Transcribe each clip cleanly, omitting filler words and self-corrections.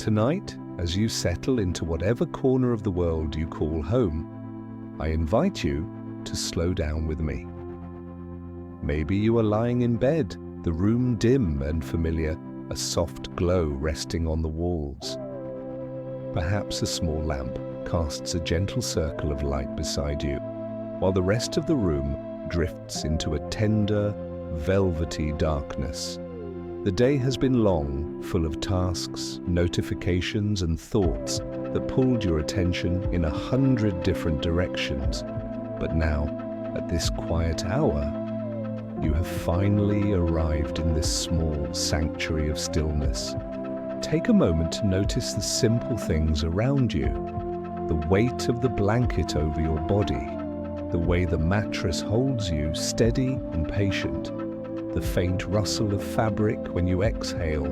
Tonight, as you settle into whatever corner of the world you call home, I invite you to slow down with me. Maybe you are lying in bed, the room dim and familiar, a soft glow resting on the walls. Perhaps a small lamp casts a gentle circle of light beside you, while the rest of the room drifts into a tender, velvety darkness. The day has been long, full of tasks, notifications, and thoughts that pulled your attention in 100 different directions. But now, at this quiet hour, you have finally arrived in this small sanctuary of stillness. Take a moment to notice the simple things around you. The weight of the blanket over your body, the way the mattress holds you steady and patient, the faint rustle of fabric when you exhale.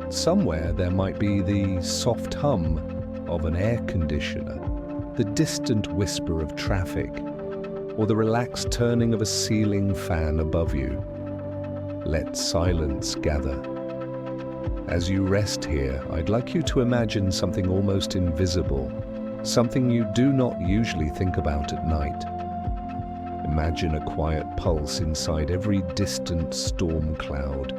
Somewhere there might be the soft hum of an air conditioner, the distant whisper of traffic, or the relaxed turning of a ceiling fan above you. Let silence gather. As you rest here, I'd like you to imagine something almost invisible, something you do not usually think about at night. Imagine a quiet pulse inside every distant storm cloud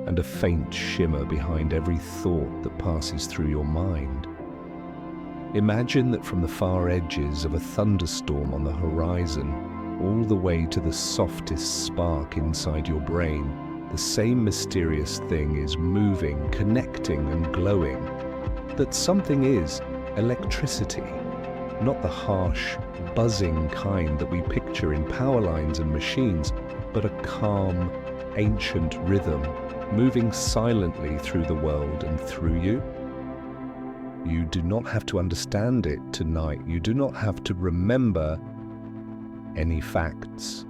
and a faint shimmer behind every thought that passes through your mind. Imagine that from the far edges of a thunderstorm on the horizon, all the way to the softest spark inside your brain, the same mysterious thing is moving, connecting, and glowing. That something is electricity, not the harsh, buzzing kind that we picture in power lines and machines, but a calm, ancient rhythm moving silently through the world and through you. You do not have to understand it tonight. You do not have to remember any facts.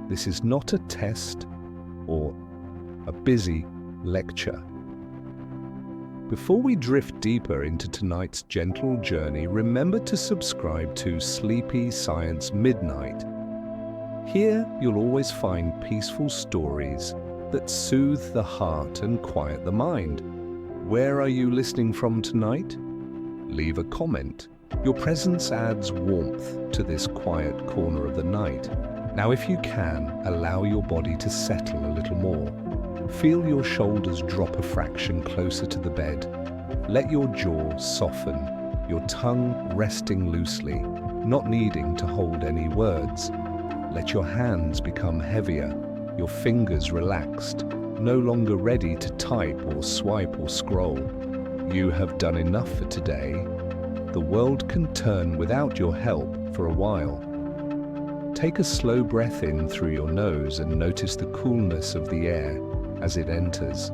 This is not a test or a busy lecture. Before we drift deeper into tonight's gentle journey, remember to subscribe to Sleepy Science Midnight. Here you'll always find peaceful stories that soothe the heart and quiet the mind. Where are you listening from tonight? Leave a comment. Your presence adds warmth to this quiet corner of the night. Now, if you can, allow your body to settle a little more. Feel your shoulders drop a fraction closer to the bed. Let your jaw soften, your tongue resting loosely, not needing to hold any words. Let your hands become heavier, your fingers relaxed, no longer ready to type or swipe or scroll. You have done enough for today. The world can turn without your help for a while. Take a slow breath in through your nose and notice the coolness of the air as it enters.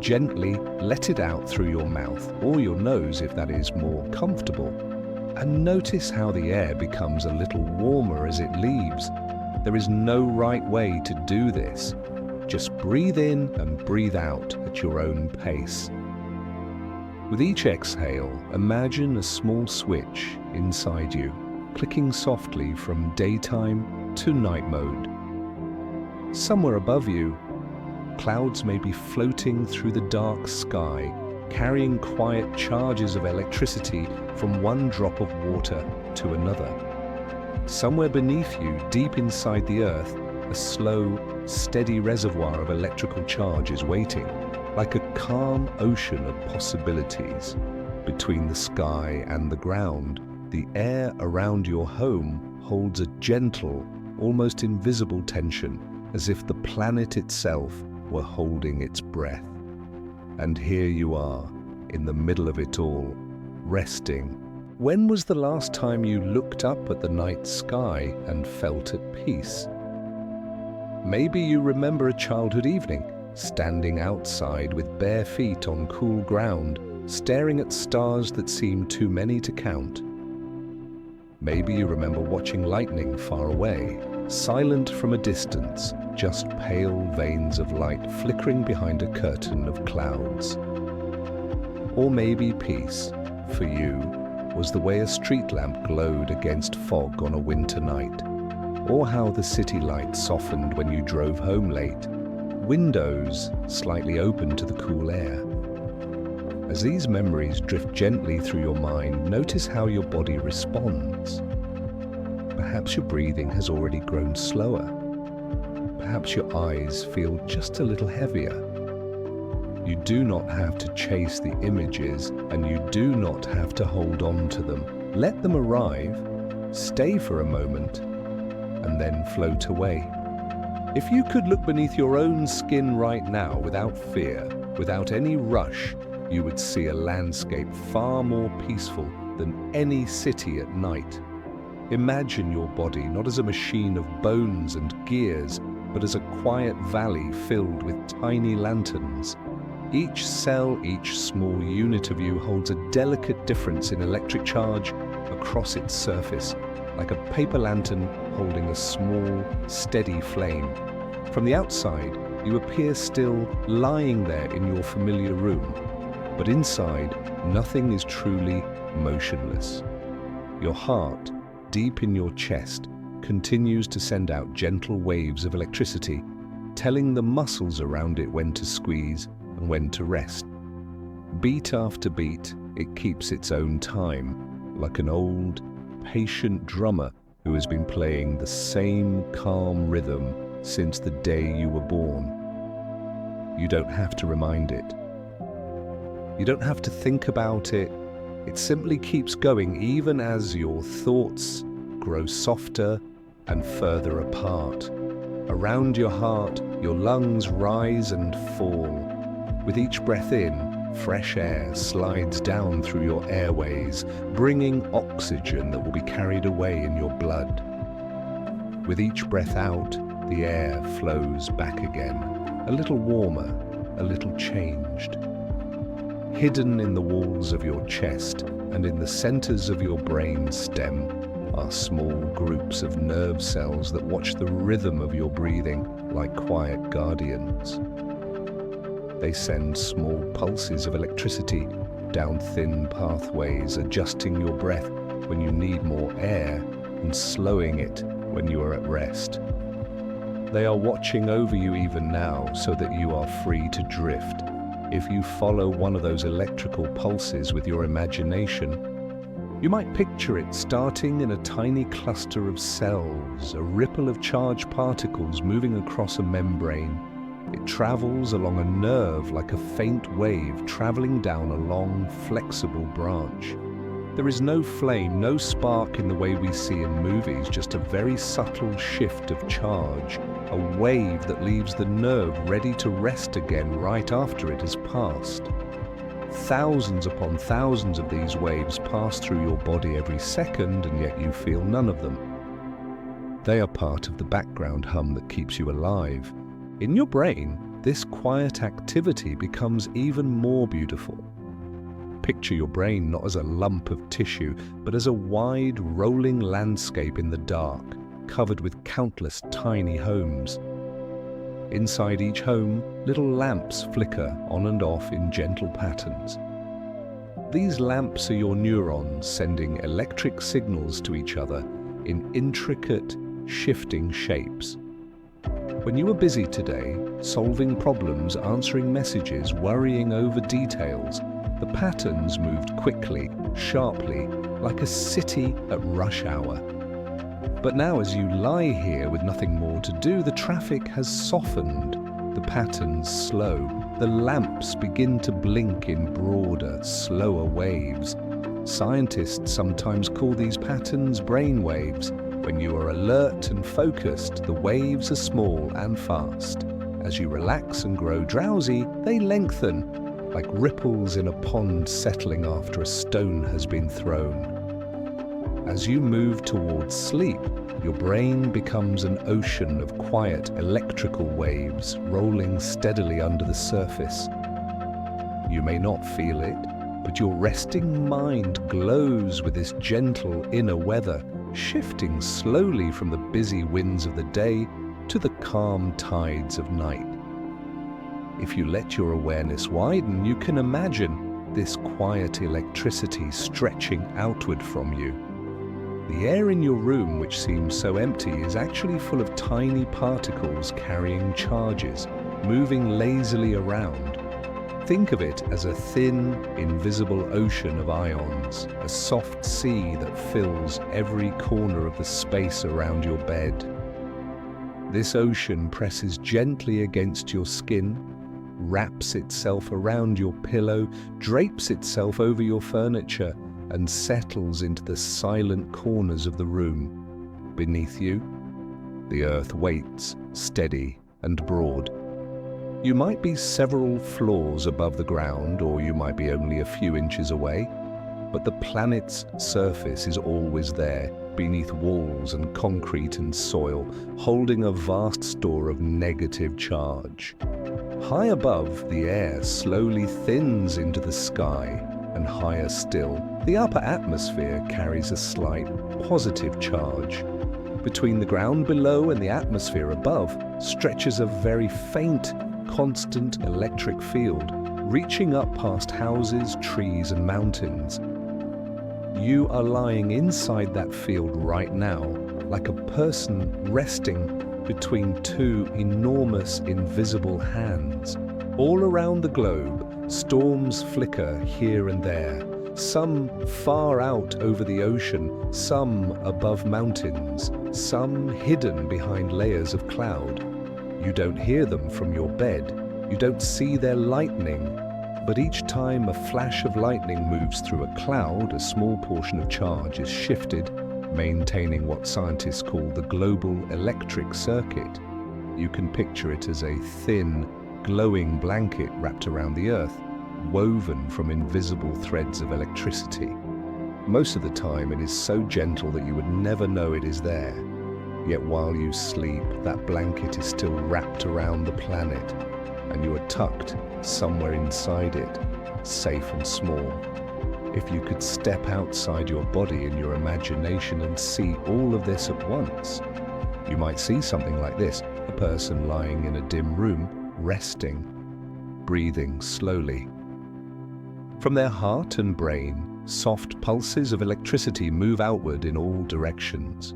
Gently let it out through your mouth or your nose if that is more comfortable. And notice how the air becomes a little warmer as it leaves. There is no right way to do this. Just breathe in and breathe out at your own pace. With each exhale, imagine a small switch inside you, clicking softly from daytime to night mode. Somewhere above you, clouds may be floating through the dark sky, carrying quiet charges of electricity from one drop of water to another. Somewhere beneath you, deep inside the earth, a slow, steady reservoir of electrical charge is waiting, like a calm ocean of possibilities. Between the sky and the ground, the air around your home holds a gentle, almost invisible tension, as if the planet itself were holding its breath. And here you are, in the middle of it all, resting. When was the last time you looked up at the night sky and felt at peace? Maybe you remember a childhood evening, standing outside with bare feet on cool ground, staring at stars that seemed too many to count. Maybe you remember watching lightning far away, silent from a distance, just pale veins of light flickering behind a curtain of clouds. Or maybe peace, for you, was the way a street lamp glowed against fog on a winter night, or how the city light softened when you drove home late, windows slightly open to the cool air. As these memories drift gently through your mind, notice how your body responds. Perhaps your breathing has already grown slower. Perhaps your eyes feel just a little heavier. You do not have to chase the images, and you do not have to hold on to them. Let them arrive, stay for a moment, and then float away. If you could look beneath your own skin right now without fear, without any rush, you would see a landscape far more peaceful than any city at night. Imagine your body not as a machine of bones and gears, but as a quiet valley filled with tiny lanterns. Each cell, each small unit of you holds a delicate difference in electric charge across its surface, like a paper lantern holding a small, steady flame. From the outside, you appear still lying there in your familiar room, but inside, nothing is truly motionless. Your heart, deep in your chest, continues to send out gentle waves of electricity, telling the muscles around it when to squeeze and when to rest. Beat after beat, it keeps its own time, like an old, patient drummer who has been playing the same calm rhythm since the day you were born. You don't have to remind it. You don't have to think about it. It simply keeps going even as your thoughts grow softer and further apart. Around your heart, your lungs rise and fall. With each breath in, fresh air slides down through your airways, bringing oxygen that will be carried away in your blood. With each breath out, the air flows back again, a little warmer, a little changed. Hidden in the walls of your chest and in the centers of your brain stem are small groups of nerve cells that watch the rhythm of your breathing like quiet guardians. They send small pulses of electricity down thin pathways, adjusting your breath when you need more air and slowing it when you are at rest. They are watching over you even now so that you are free to drift. If you follow one of those electrical pulses with your imagination, you might picture it starting in a tiny cluster of cells, a ripple of charged particles moving across a membrane. It travels along a nerve like a faint wave traveling down a long, flexible branch. There is no flame, no spark in the way we see in movies, just a very subtle shift of charge, a wave that leaves the nerve ready to rest again right after it has passed. Thousands upon thousands of these waves pass through your body every second, and yet you feel none of them. They are part of the background hum that keeps you alive. In your brain, this quiet activity becomes even more beautiful. Picture your brain not as a lump of tissue, but as a wide, rolling landscape in the dark, covered with countless tiny homes. Inside each home, little lamps flicker on and off in gentle patterns. These lamps are your neurons sending electric signals to each other in intricate, shifting shapes. When you were busy today, solving problems, answering messages, worrying over details, the patterns moved quickly, sharply, like a city at rush hour. But now as you lie here with nothing more to do, the traffic has softened, the patterns slow, the lamps begin to blink in broader, slower waves. Scientists sometimes call these patterns brain waves. When you are alert and focused, the waves are small and fast. As you relax and grow drowsy, they lengthen, like ripples in a pond settling after a stone has been thrown. As you move towards sleep, your brain becomes an ocean of quiet electrical waves rolling steadily under the surface. You may not feel it, but your resting mind glows with this gentle inner weather, shifting slowly from the busy winds of the day to the calm tides of night. If you let your awareness widen, you can imagine this quiet electricity stretching outward from you. The air in your room, which seems so empty, is actually full of tiny particles carrying charges, moving lazily around. Think of it as a thin, invisible ocean of ions, a soft sea that fills every corner of the space around your bed. This ocean presses gently against your skin, wraps itself around your pillow, drapes itself over your furniture, and settles into the silent corners of the room. Beneath you, the earth waits, steady and broad. You might be several floors above the ground, or you might be only a few inches away, but the planet's surface is always there, beneath walls and concrete and soil, holding a vast store of negative charge. High above, the air slowly thins into the sky, and higher still, the upper atmosphere carries a slight positive charge. Between the ground below and the atmosphere above stretches a very faint, constant electric field, reaching up past houses, trees, and mountains. You are lying inside that field right now, like a person resting between two enormous invisible hands. All around the globe, storms flicker here and there, some far out over the ocean, some above mountains, some hidden behind layers of cloud. You don't hear them from your bed, you don't see their lightning, but each time a flash of lightning moves through a cloud, a small portion of charge is shifted, maintaining what scientists call the global electric circuit. You can picture it as a thin, glowing blanket wrapped around the Earth, woven from invisible threads of electricity. Most of the time it is so gentle that you would never know it is there. Yet while you sleep, that blanket is still wrapped around the planet, and you are tucked somewhere inside it, safe and small. If you could step outside your body in your imagination and see all of this at once, you might see something like this: a person lying in a dim room, resting, breathing slowly. From their heart and brain, soft pulses of electricity move outward in all directions.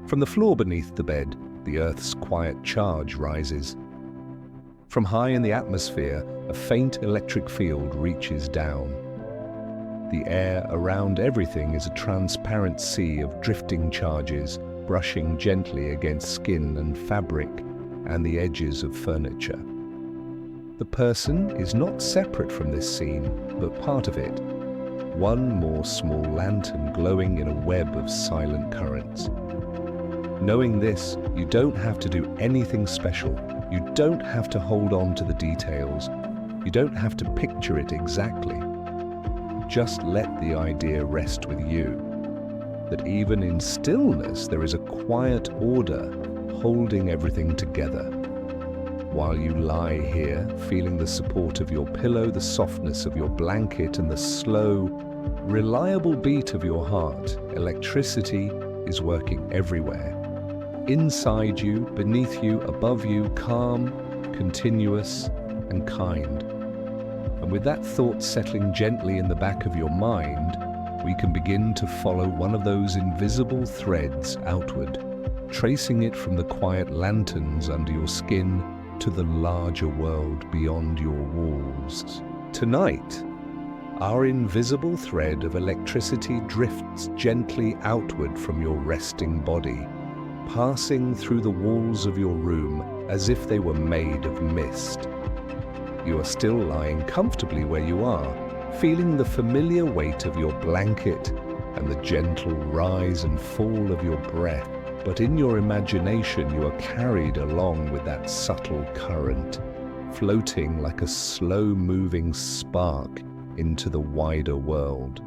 From the floor beneath the bed, the Earth's quiet charge rises. From high in the atmosphere, a faint electric field reaches down. The air around everything is a transparent sea of drifting charges, brushing gently against skin and fabric and the edges of furniture. The person is not separate from this scene, but part of it. One more small lantern glowing in a web of silent currents. Knowing this, you don't have to do anything special. You don't have to hold on to the details. You don't have to picture it exactly. Just let the idea rest with you, that even in stillness there is a quiet order holding everything together. While you lie here, feeling the support of your pillow, the softness of your blanket, and the slow, reliable beat of your heart, electricity is working everywhere. Inside you, beneath you, above you, calm, continuous, and kind. And with that thought settling gently in the back of your mind, we can begin to follow one of those invisible threads outward, tracing it from the quiet lanterns under your skin to the larger world beyond your walls. Tonight, our invisible thread of electricity drifts gently outward from your resting body, passing through the walls of your room as if they were made of mist. You are still lying comfortably where you are, feeling the familiar weight of your blanket and the gentle rise and fall of your breath. But in your imagination, you are carried along with that subtle current, floating like a slow-moving spark into the wider world.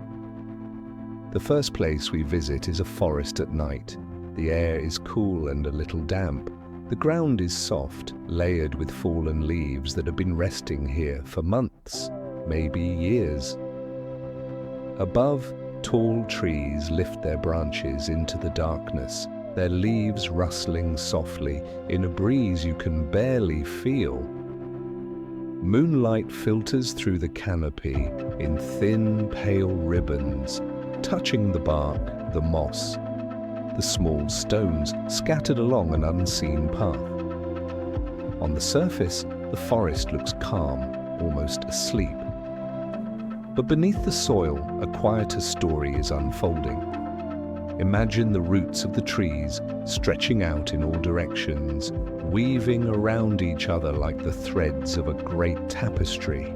The first place we visit is a forest at night. The air is cool and a little damp. The ground is soft, layered with fallen leaves that have been resting here for months, maybe years. Above, tall trees lift their branches into the darkness, their leaves rustling softly in a breeze you can barely feel. Moonlight filters through the canopy in thin, pale ribbons, touching the bark, the moss, the small stones scattered along an unseen path. On the surface, the forest looks calm, almost asleep. But beneath the soil, a quieter story is unfolding. Imagine the roots of the trees stretching out in all directions, weaving around each other like the threads of a great tapestry.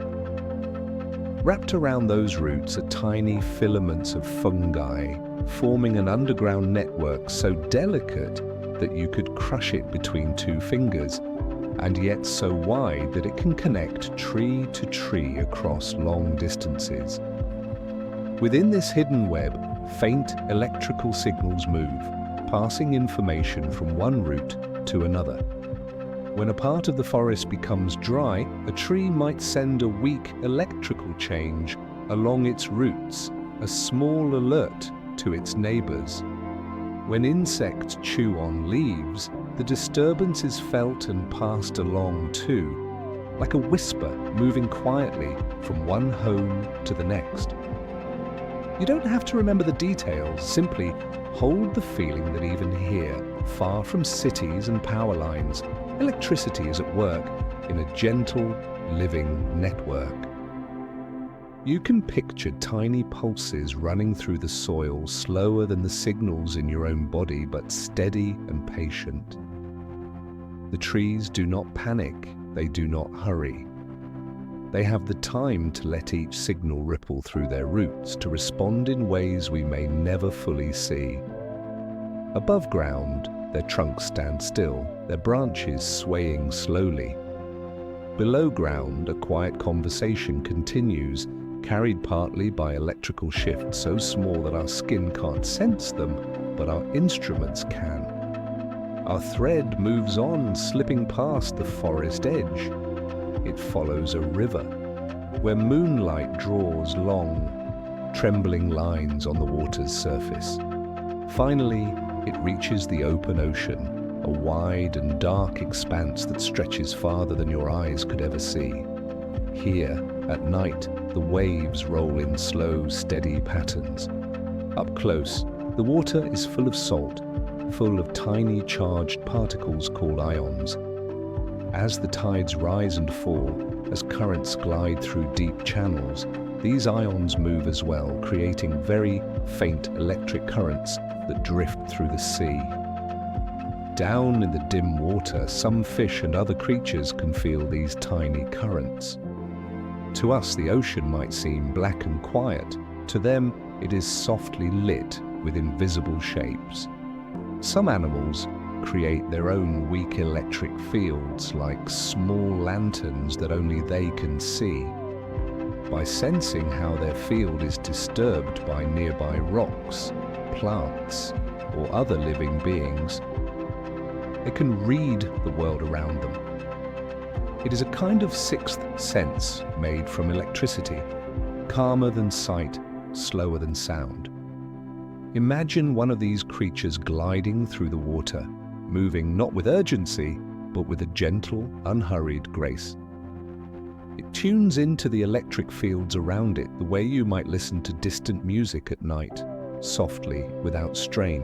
Wrapped around those roots are tiny filaments of fungi, forming an underground network so delicate that you could crush it between two fingers, and yet so wide that it can connect tree to tree across long distances. Within this hidden web, faint electrical signals move, passing information from one root to another. When a part of the forest becomes dry, a tree might send a weak electrical change along its roots, a small alert to its neighbors. When insects chew on leaves, the disturbance is felt and passed along too, like a whisper moving quietly from one home to the next. You don't have to remember the details, simply hold the feeling that even here, far from cities and power lines, electricity is at work in a gentle, living network. You can picture tiny pulses running through the soil, slower than the signals in your own body, but steady and patient. The trees do not panic, they do not hurry. They have the time to let each signal ripple through their roots, to respond in ways we may never fully see. Above ground, their trunks stand still, their branches swaying slowly. Below ground, a quiet conversation continues, carried partly by electrical shifts so small that our skin can't sense them, but our instruments can. Our thread moves on, slipping past the forest edge. It follows a river, where moonlight draws long, trembling lines on the water's surface. Finally, it reaches the open ocean, a wide and dark expanse that stretches farther than your eyes could ever see. Here, at night, the waves roll in slow, steady patterns. Up close, the water is full of salt, full of tiny charged particles called ions. As the tides rise and fall, as currents glide through deep channels, these ions move as well, creating very faint electric currents that drift through the sea. Down in the dim water, some fish and other creatures can feel these tiny currents. To us, the ocean might seem black and quiet. To them, it is softly lit with invisible shapes. Some animals create their own weak electric fields, like small lanterns that only they can see. By sensing how their field is disturbed by nearby rocks, plants, or other living beings, they can read the world around them. It is a kind of sixth sense made from electricity, calmer than sight, slower than sound. Imagine one of these creatures gliding through the water, moving not with urgency, but with a gentle, unhurried grace. It tunes into the electric fields around it the way you might listen to distant music at night, softly, without strain.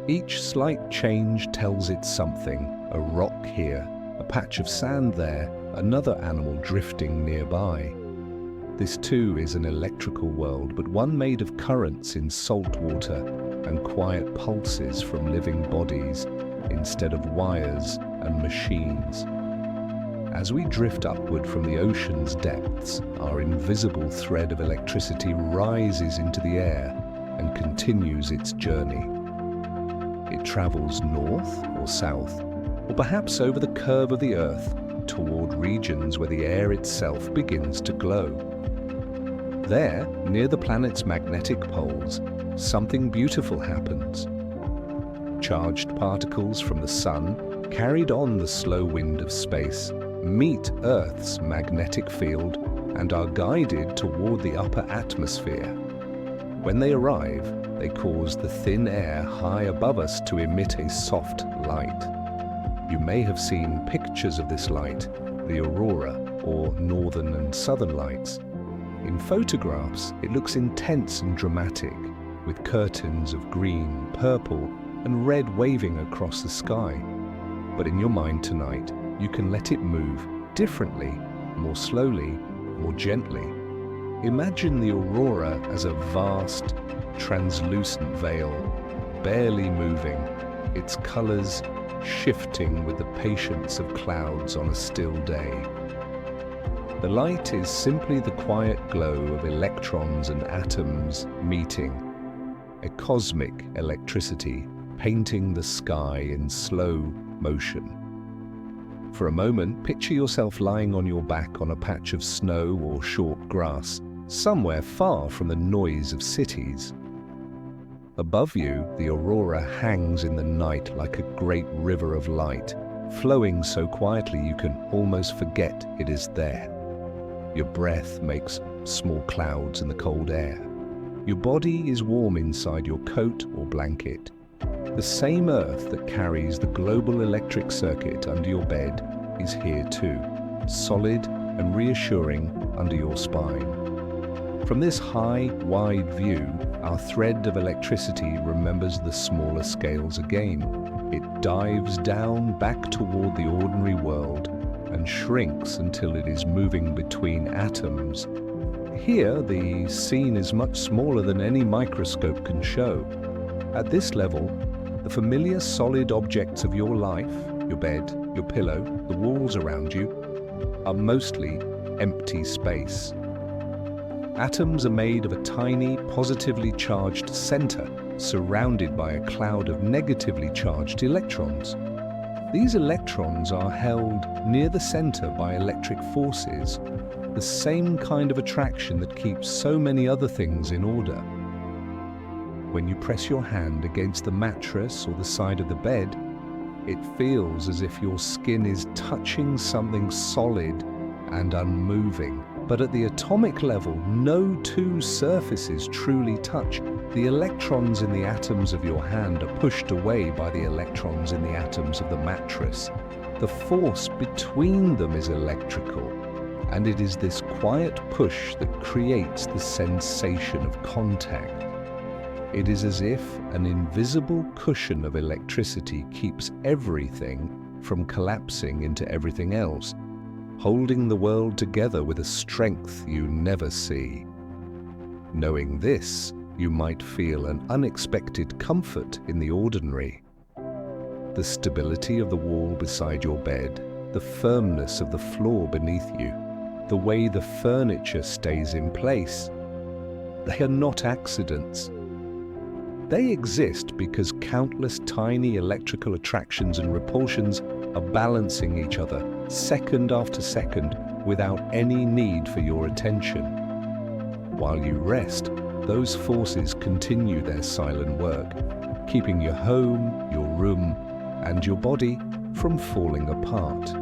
Each slight change tells it something, a rock here, a patch of sand there, another animal drifting nearby. This too is an electrical world, but one made of currents in salt water and quiet pulses from living bodies instead of wires and machines. As we drift upward from the ocean's depths, our invisible thread of electricity rises into the air and continues its journey. It travels north or south, or perhaps over the curve of the earth toward regions where the air itself begins to glow. There, near the planet's magnetic poles, something beautiful happens. Charged particles from the sun, carried on the slow wind of space, meet Earth's magnetic field and are guided toward the upper atmosphere. When they arrive, they cause the thin air high above us to emit a soft light. You may have seen pictures of this light, the aurora, or northern and southern lights. In photographs, it looks intense and dramatic, with curtains of green, purple, and red waving across the sky. But in your mind tonight, you can let it move differently, more slowly, more gently. Imagine the aurora as a vast, translucent veil, barely moving, its colors shifting with the patience of clouds on a still day. The light is simply the quiet glow of electrons and atoms meeting, a cosmic electricity painting the sky in slow motion. For a moment, picture yourself lying on your back on a patch of snow or short grass, somewhere far from the noise of cities. Above you, the aurora hangs in the night like a great river of light, flowing so quietly you can almost forget it is there. Your breath makes small clouds in the cold air. Your body is warm inside your coat or blanket. The same earth that carries the global electric circuit under your bed is here too, solid and reassuring under your spine. From this high, wide view, our thread of electricity remembers the smaller scales again. It dives down back toward the ordinary world and shrinks until it is moving between atoms. Here, the scene is much smaller than any microscope can show. At this level, the familiar solid objects of your life, your bed, your pillow, the walls around you, are mostly empty space. Atoms are made of a tiny, positively charged center, surrounded by a cloud of negatively charged electrons. These electrons are held near the center by electric forces, the same kind of attraction that keeps so many other things in order. When you press your hand against the mattress or the side of the bed, it feels as if your skin is touching something solid and unmoving. But at the atomic level, no two surfaces truly touch. The electrons in the atoms of your hand are pushed away by the electrons in the atoms of the mattress. The force between them is electrical, and it is this quiet push that creates the sensation of contact. It is as if an invisible cushion of electricity keeps everything from collapsing into everything else, holding the world together with a strength you never see. Knowing this, you might feel an unexpected comfort in the ordinary. The stability of the wall beside your bed, the firmness of the floor beneath you, the way the furniture stays in place, they are not accidents. They exist because countless tiny electrical attractions and repulsions are balancing each other second after second without any need for your attention. While you rest, those forces continue their silent work, keeping your home, your room, and your body from falling apart.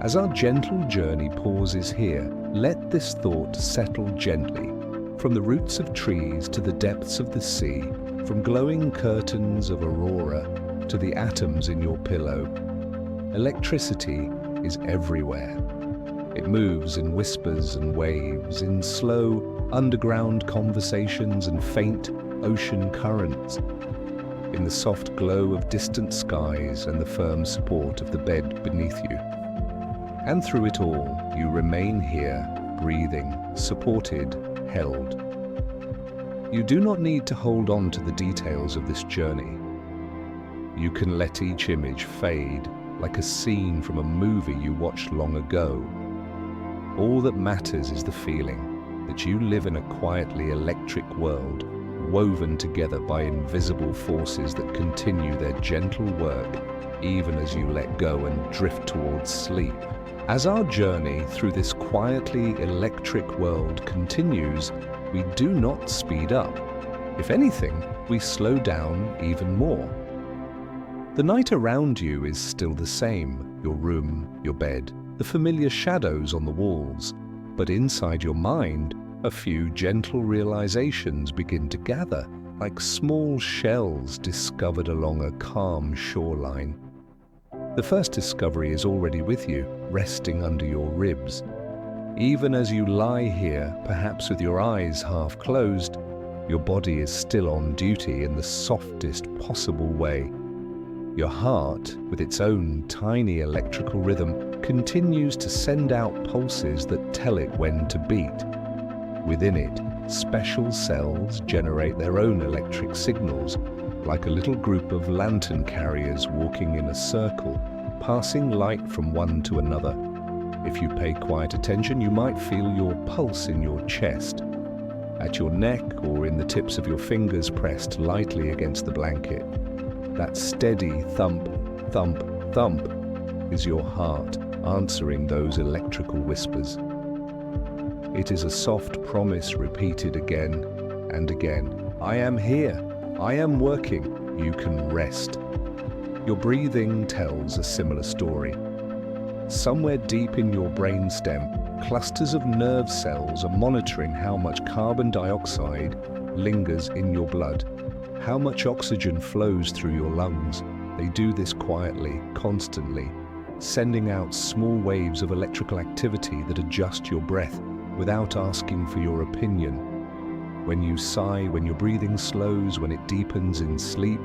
As our gentle journey pauses here, let this thought settle gently. From the roots of trees to the depths of the sea, from glowing curtains of aurora to the atoms in your pillow, electricity is everywhere. It moves in whispers and waves, in slow underground conversations and faint ocean currents, in the soft glow of distant skies and the firm support of the bed beneath you. And through it all, you remain here, breathing, supported, held. You do not need to hold on to the details of this journey. You can let each image fade like a scene from a movie you watched long ago. All that matters is the feeling that you live in a quietly electric world, woven together by invisible forces that continue their gentle work even as you let go and drift towards sleep. As our journey through this quietly electric world continues, we do not speed up. If anything, we slow down even more. The night around you is still the same, your room, your bed, the familiar shadows on the walls. But inside your mind, a few gentle realizations begin to gather, like small shells discovered along a calm shoreline. The first discovery is already with you, resting under your ribs. Even as you lie here, perhaps with your eyes half closed, your body is still on duty in the softest possible way. Your heart, with its own tiny electrical rhythm, continues to send out pulses that tell it when to beat. Within it, special cells generate their own electric signals, like a little group of lantern carriers walking in a circle, passing light from one to another. If you pay quiet attention, you might feel your pulse in your chest, at your neck, or in the tips of your fingers pressed lightly against the blanket. That steady thump, thump, thump is your heart answering those electrical whispers. It is a soft promise repeated again and again. I am here. I am working. You can rest. Your breathing tells a similar story. Somewhere deep in your brainstem, clusters of nerve cells are monitoring how much carbon dioxide lingers in your blood, how much oxygen flows through your lungs. They do this quietly, constantly, sending out small waves of electrical activity that adjust your breath without asking for your opinion. When you sigh, when your breathing slows, when it deepens in sleep,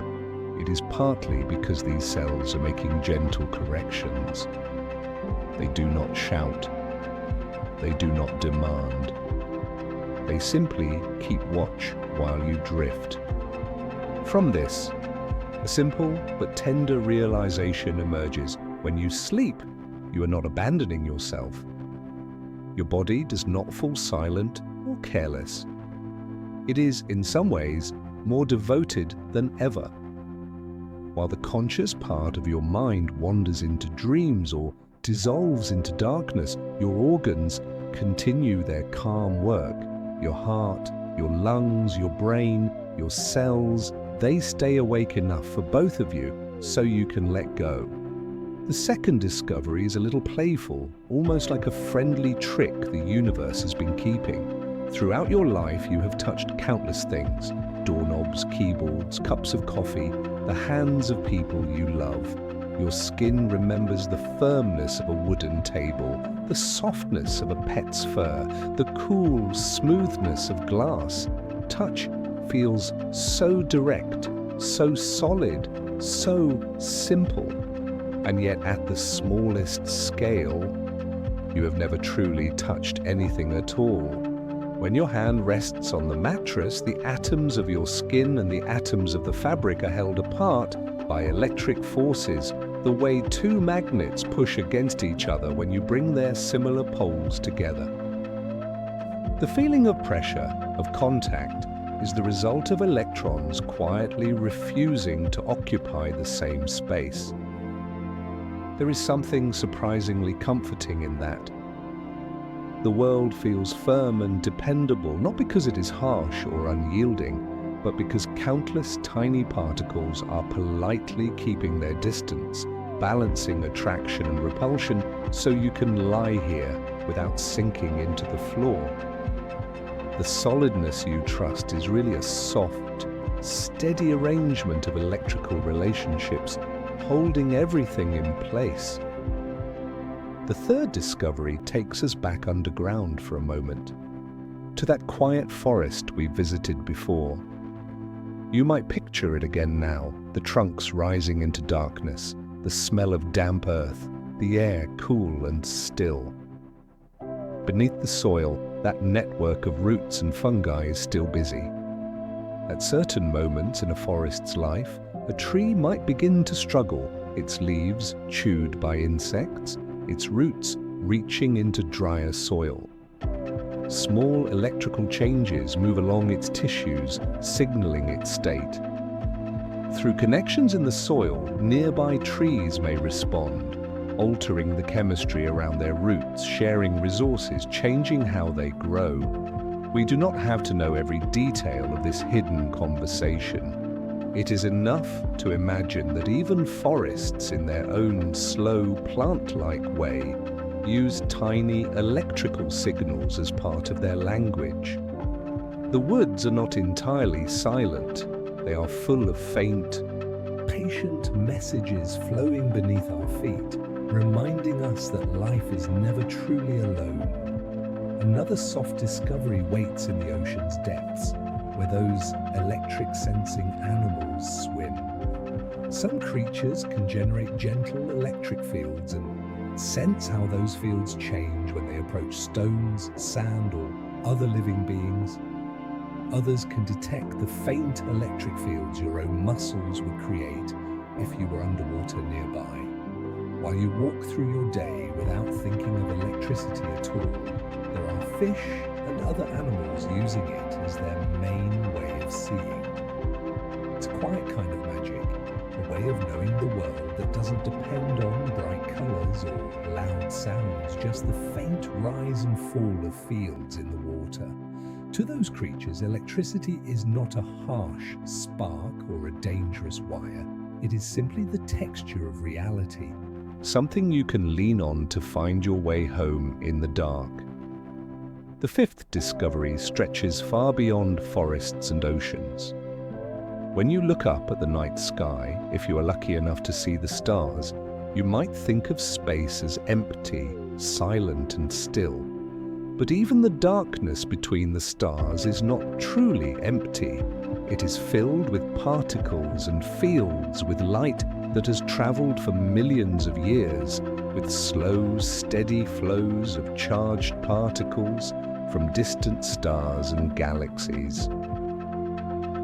it is partly because these cells are making gentle corrections. They do not shout. They do not demand. They simply keep watch while you drift. From this, a simple but tender realization emerges. When you sleep, you are not abandoning yourself. Your body does not fall silent or careless. It is, in some ways, more devoted than ever. While the conscious part of your mind wanders into dreams or dissolves into darkness, your organs continue their calm work. Your heart, your lungs, your brain, your cells, they stay awake enough for both of you so you can let go. The second discovery is a little playful, almost like a friendly trick the universe has been keeping. Throughout your life, you have touched countless things: doorknobs, keyboards, cups of coffee, the hands of people you love. Your skin remembers the firmness of a wooden table, the softness of a pet's fur, the cool smoothness of glass. Touch feels so direct, so solid, so simple. And yet at the smallest scale, you have never truly touched anything at all. When your hand rests on the mattress, the atoms of your skin and the atoms of the fabric are held apart by electric forces, the way two magnets push against each other when you bring their similar poles together. The feeling of pressure, of contact, is the result of electrons quietly refusing to occupy the same space. There is something surprisingly comforting in that. The world feels firm and dependable, not because it is harsh or unyielding, but because countless tiny particles are politely keeping their distance, balancing attraction and repulsion, so you can lie here without sinking into the floor. The solidness you trust is really a soft, steady arrangement of electrical relationships, holding everything in place. The third discovery takes us back underground for a moment, to that quiet forest we visited before. You might picture it again now, the trunks rising into darkness, the smell of damp earth, the air cool and still. Beneath the soil, that network of roots and fungi is still busy. At certain moments in a forest's life, a tree might begin to struggle, its leaves chewed by insects, its roots reaching into drier soil. Small electrical changes move along its tissues, signaling its state. Through connections in the soil, nearby trees may respond, altering the chemistry around their roots, sharing resources, changing how they grow. We do not have to know every detail of this hidden conversation. It is enough to imagine that even forests, in their own slow, plant-like way, use tiny electrical signals as part of their language. The woods are not entirely silent. They are full of faint, patient messages flowing beneath our feet, reminding us that life is never truly alone. Another soft discovery waits in the ocean's depths, where those electric sensing animals swim. Some creatures can generate gentle electric fields and sense how those fields change when they approach stones, sand, or other living beings. Others can detect the faint electric fields your own muscles would create if you were underwater nearby. While you walk through your day without thinking of electricity at all, there are fish and other animals using it as their main way of seeing. It's a quiet kind of magic, a way of knowing the world that doesn't depend on bright colours or loud sounds, just the faint rise and fall of fields in the water. To those creatures, electricity is not a harsh spark or a dangerous wire. It is simply the texture of reality, something you can lean on to find your way home in the dark. The fifth discovery stretches far beyond forests and oceans. When you look up at the night sky, if you are lucky enough to see the stars, you might think of space as empty, silent and still. But even the darkness between the stars is not truly empty. It is filled with particles and fields with light that has travelled for millions of years, with slow, steady flows of charged particles from distant stars and galaxies.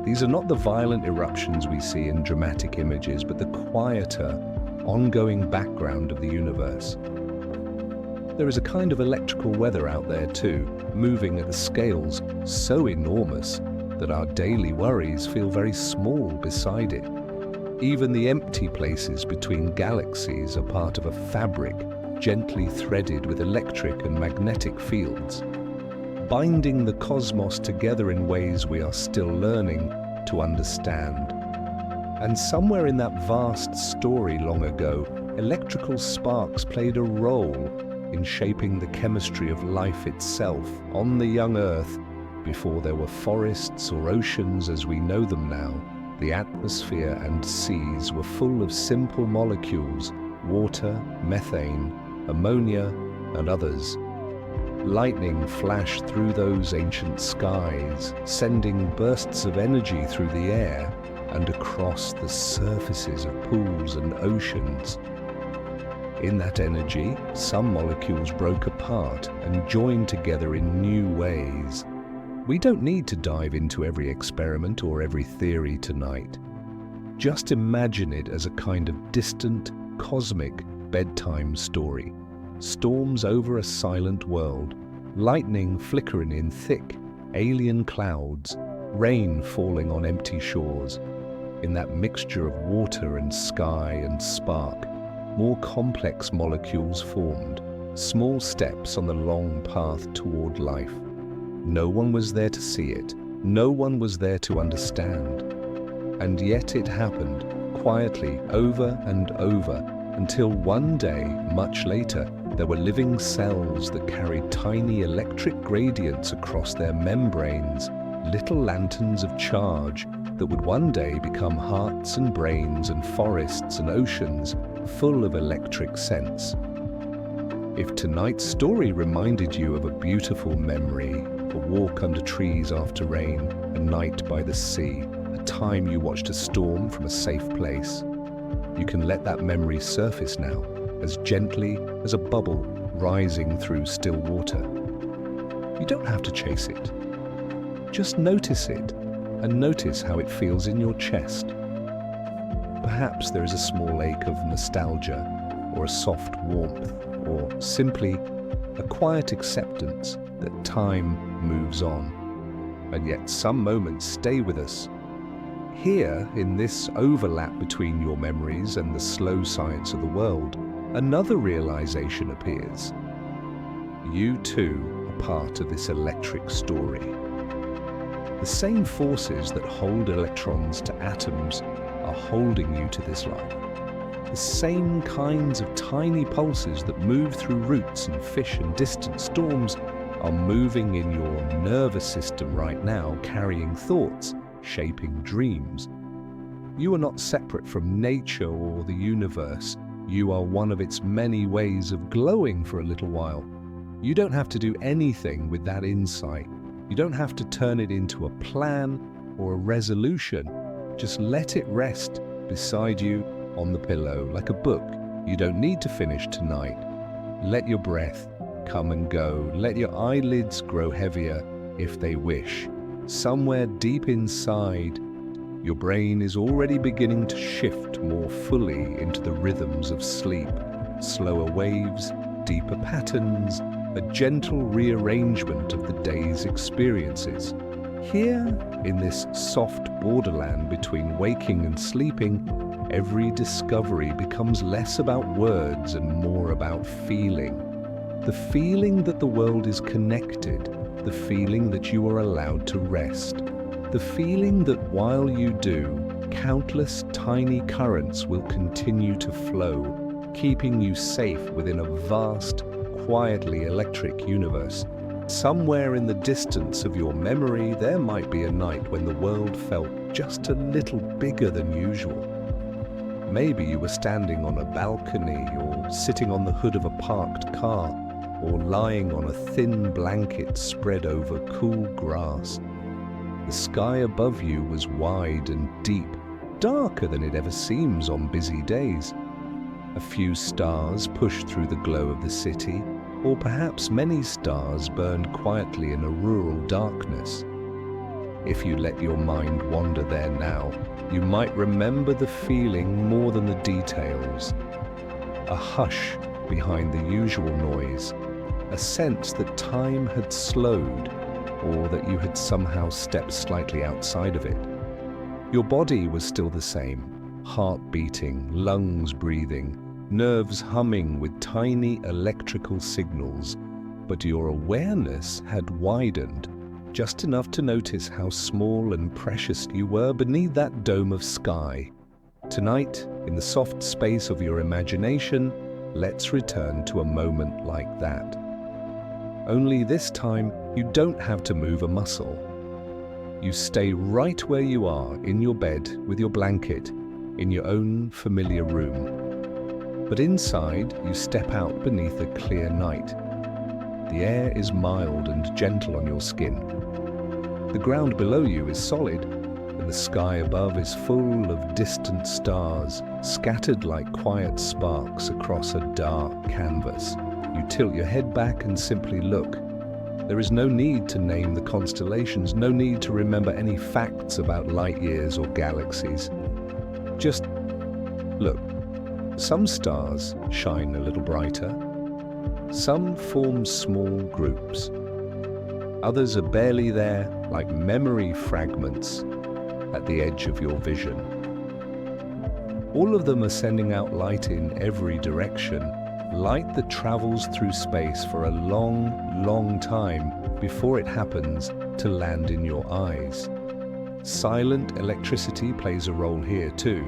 These are not the violent eruptions we see in dramatic images, but the quieter, ongoing background of the universe. There is a kind of electrical weather out there too, moving at the scales so enormous that our daily worries feel very small beside it. Even the empty places between galaxies are part of a fabric gently threaded with electric and magnetic fields, binding the cosmos together in ways we are still learning to understand. And somewhere in that vast story long ago, electrical sparks played a role in shaping the chemistry of life itself on the young Earth. Before there were forests or oceans as we know them now, the atmosphere and seas were full of simple molecules: water, methane, ammonia, and others. Lightning flashed through those ancient skies, sending bursts of energy through the air and across the surfaces of pools and oceans. In that energy, some molecules broke apart and joined together in new ways. We don't need to dive into every experiment or every theory tonight. Just imagine it as a kind of distant, cosmic bedtime story. Storms over a silent world, lightning flickering in thick, alien clouds, rain falling on empty shores. In that mixture of water and sky and spark, more complex molecules formed, small steps on the long path toward life. No one was there to see it, no one was there to understand. And yet it happened, quietly, over and over, until one day, much later, there were living cells that carried tiny electric gradients across their membranes, little lanterns of charge that would one day become hearts and brains and forests and oceans full of electric sense. If tonight's story reminded you of a beautiful memory, a walk under trees after rain, a night by the sea, a time you watched a storm from a safe place, you can let that memory surface now, as gently as a bubble rising through still water. You don't have to chase it. Just notice it, and notice how it feels in your chest. Perhaps there is a small ache of nostalgia, or a soft warmth, or simply a quiet acceptance that time moves on. And yet some moments stay with us. Here, in this overlap between your memories and the slow science of the world, another realization appears. You too are part of this electric story. The same forces that hold electrons to atoms are holding you to this life. The same kinds of tiny pulses that move through roots and fish and distant storms are moving in your nervous system right now, carrying thoughts, shaping dreams. You are not separate from nature or the universe. You are one of its many ways of glowing for a little while. You don't have to do anything with that insight. You don't have to turn it into a plan or a resolution. Just let it rest beside you on the pillow, like a book you don't need to finish tonight. Let your breath come and go. Let your eyelids grow heavier if they wish. Somewhere deep inside, your brain is already beginning to shift more fully into the rhythms of sleep. Slower waves, deeper patterns, a gentle rearrangement of the day's experiences. Here, in this soft borderland between waking and sleeping, every discovery becomes less about words and more about feeling. The feeling that the world is connected, the feeling that you are allowed to rest, the feeling that while you do, countless tiny currents will continue to flow, keeping you safe within a vast, quietly electric universe. Somewhere in the distance of your memory, there might be a night when the world felt just a little bigger than usual. Maybe you were standing on a balcony, or sitting on the hood of a parked car, or lying on a thin blanket spread over cool grass. The sky above you was wide and deep, darker than it ever seems on busy days. A few stars pushed through the glow of the city, or perhaps many stars burned quietly in a rural darkness. If you let your mind wander there now, you might remember the feeling more than the details. A hush behind the usual noise, a sense that time had slowed, or that you had somehow stepped slightly outside of it. Your body was still the same, heart beating, lungs breathing, nerves humming with tiny electrical signals, but your awareness had widened, just enough to notice how small and precious you were beneath that dome of sky. Tonight, in the soft space of your imagination, let's return to a moment like that. Only this time, you don't have to move a muscle. You stay right where you are, in your bed, with your blanket, in your own familiar room. But inside, you step out beneath a clear night. The air is mild and gentle on your skin. The ground below you is solid, and the sky above is full of distant stars, scattered like quiet sparks across a dark canvas. You tilt your head back and simply look. There is no need to name the constellations, no need to remember any facts about light years or galaxies. Just look. Some stars shine a little brighter. Some form small groups. Others are barely there, like memory fragments at the edge of your vision. All of them are sending out light in every direction, light that travels through space for a long, long time before it happens to land in your eyes. Silent electricity plays a role here too.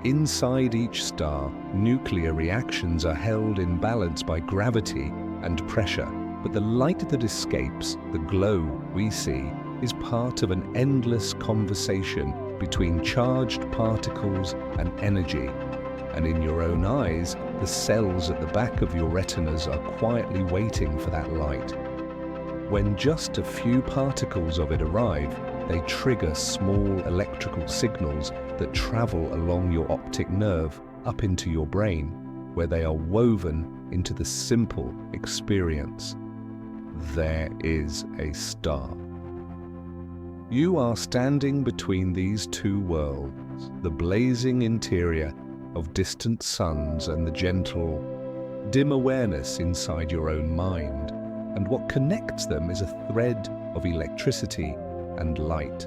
Inside each star, nuclear reactions are held in balance by gravity and pressure, but the light that escapes, the glow we see, is part of an endless conversation between charged particles and energy. And in your own eyes, the cells at the back of your retinas are quietly waiting for that light. When just a few particles of it arrive, they trigger small electrical signals that travel along your optic nerve up into your brain, where they are woven into the simple experience. There is a star. You are standing between these two worlds, the blazing interior of distant suns and the gentle, dim awareness inside your own mind, and what connects them is a thread of electricity and light.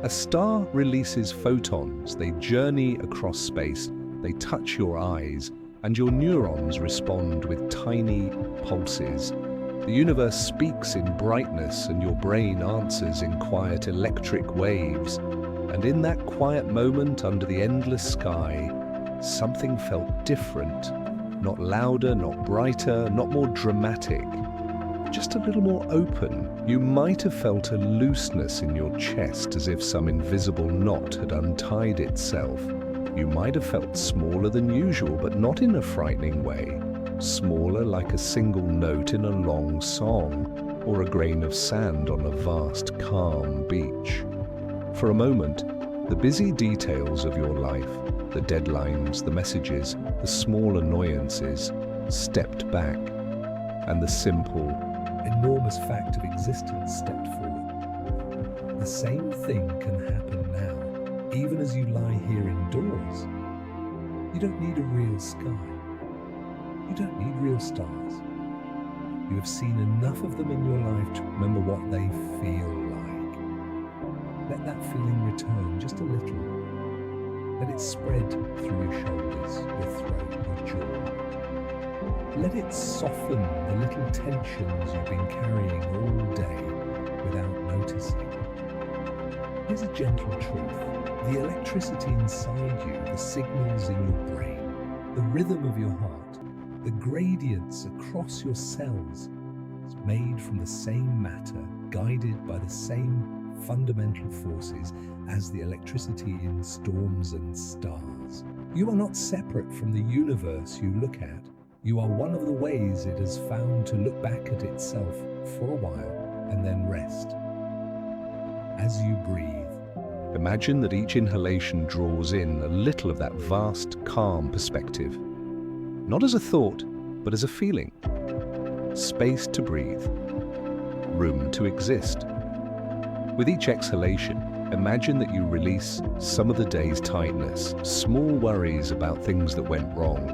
A star releases photons. They journey across space, they touch your eyes, and your neurons respond with tiny pulses. The universe speaks in brightness, and your brain answers in quiet electric waves. And in that quiet moment under the endless sky, something felt different. Not louder, not brighter, not more dramatic. Just a little more open. You might have felt a looseness in your chest, as if some invisible knot had untied itself. You might have felt smaller than usual, but not in a frightening way. Smaller like a single note in a long song, or a grain of sand on a vast, calm beach. For a moment, The busy details of your life, the deadlines, the messages, the small annoyances, stepped back, and the simple, enormous fact of existence stepped forward. The same thing can happen now, even as you lie here indoors. You don't need a real sky. You don't need real stars. You have seen enough of them in your life to remember what they feel like. Let that feeling return just a little. Let it spread through your shoulders, your throat, your jaw. Let it soften the little tensions you've been carrying all day without noticing. Here's a gentle truth. The electricity inside you, the signals in your brain, the rhythm of your heart, the gradients across your cells is made from the same matter, guided by the same fundamental forces as the electricity in storms and stars. You are not separate from the universe you look at. You are one of the ways it has found to look back at itself for a while and then rest. As you breathe, imagine that each inhalation draws in a little of that vast, calm perspective. Not as a thought, but as a feeling. Space to breathe. Room to exist. With each exhalation, imagine that you release some of the day's tightness, small worries about things that went wrong,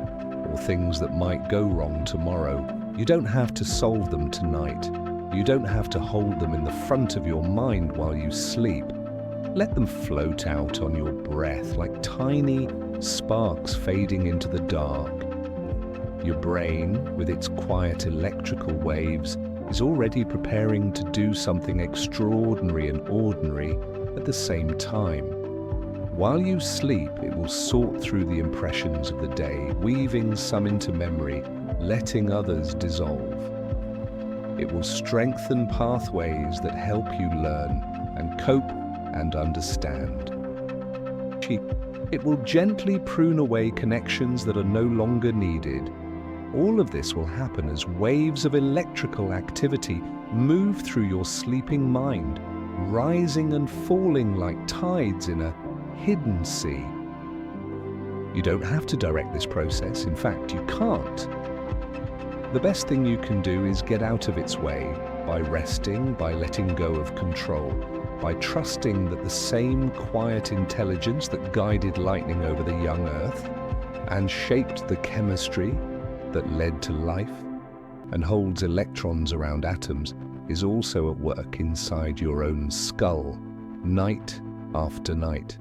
or things that might go wrong tomorrow. You don't have to solve them tonight. You don't have to hold them in the front of your mind while you sleep. Let them float out on your breath like tiny sparks fading into the dark. Your brain, with its quiet electrical waves, is already preparing to do something extraordinary and ordinary at the same time. While you sleep, it will sort through the impressions of the day, weaving some into memory, letting others dissolve. It will strengthen pathways that help you learn and cope and understand. It will gently prune away connections that are no longer needed. All of this will happen as waves of electrical activity move through your sleeping mind, rising and falling like tides in a hidden sea. You don't have to direct this process. In fact, you can't. The best thing you can do is get out of its way by resting, by letting go of control, by trusting that the same quiet intelligence that guided lightning over the young Earth and shaped the chemistry that led to life and holds electrons around atoms is also at work inside your own skull, night after night.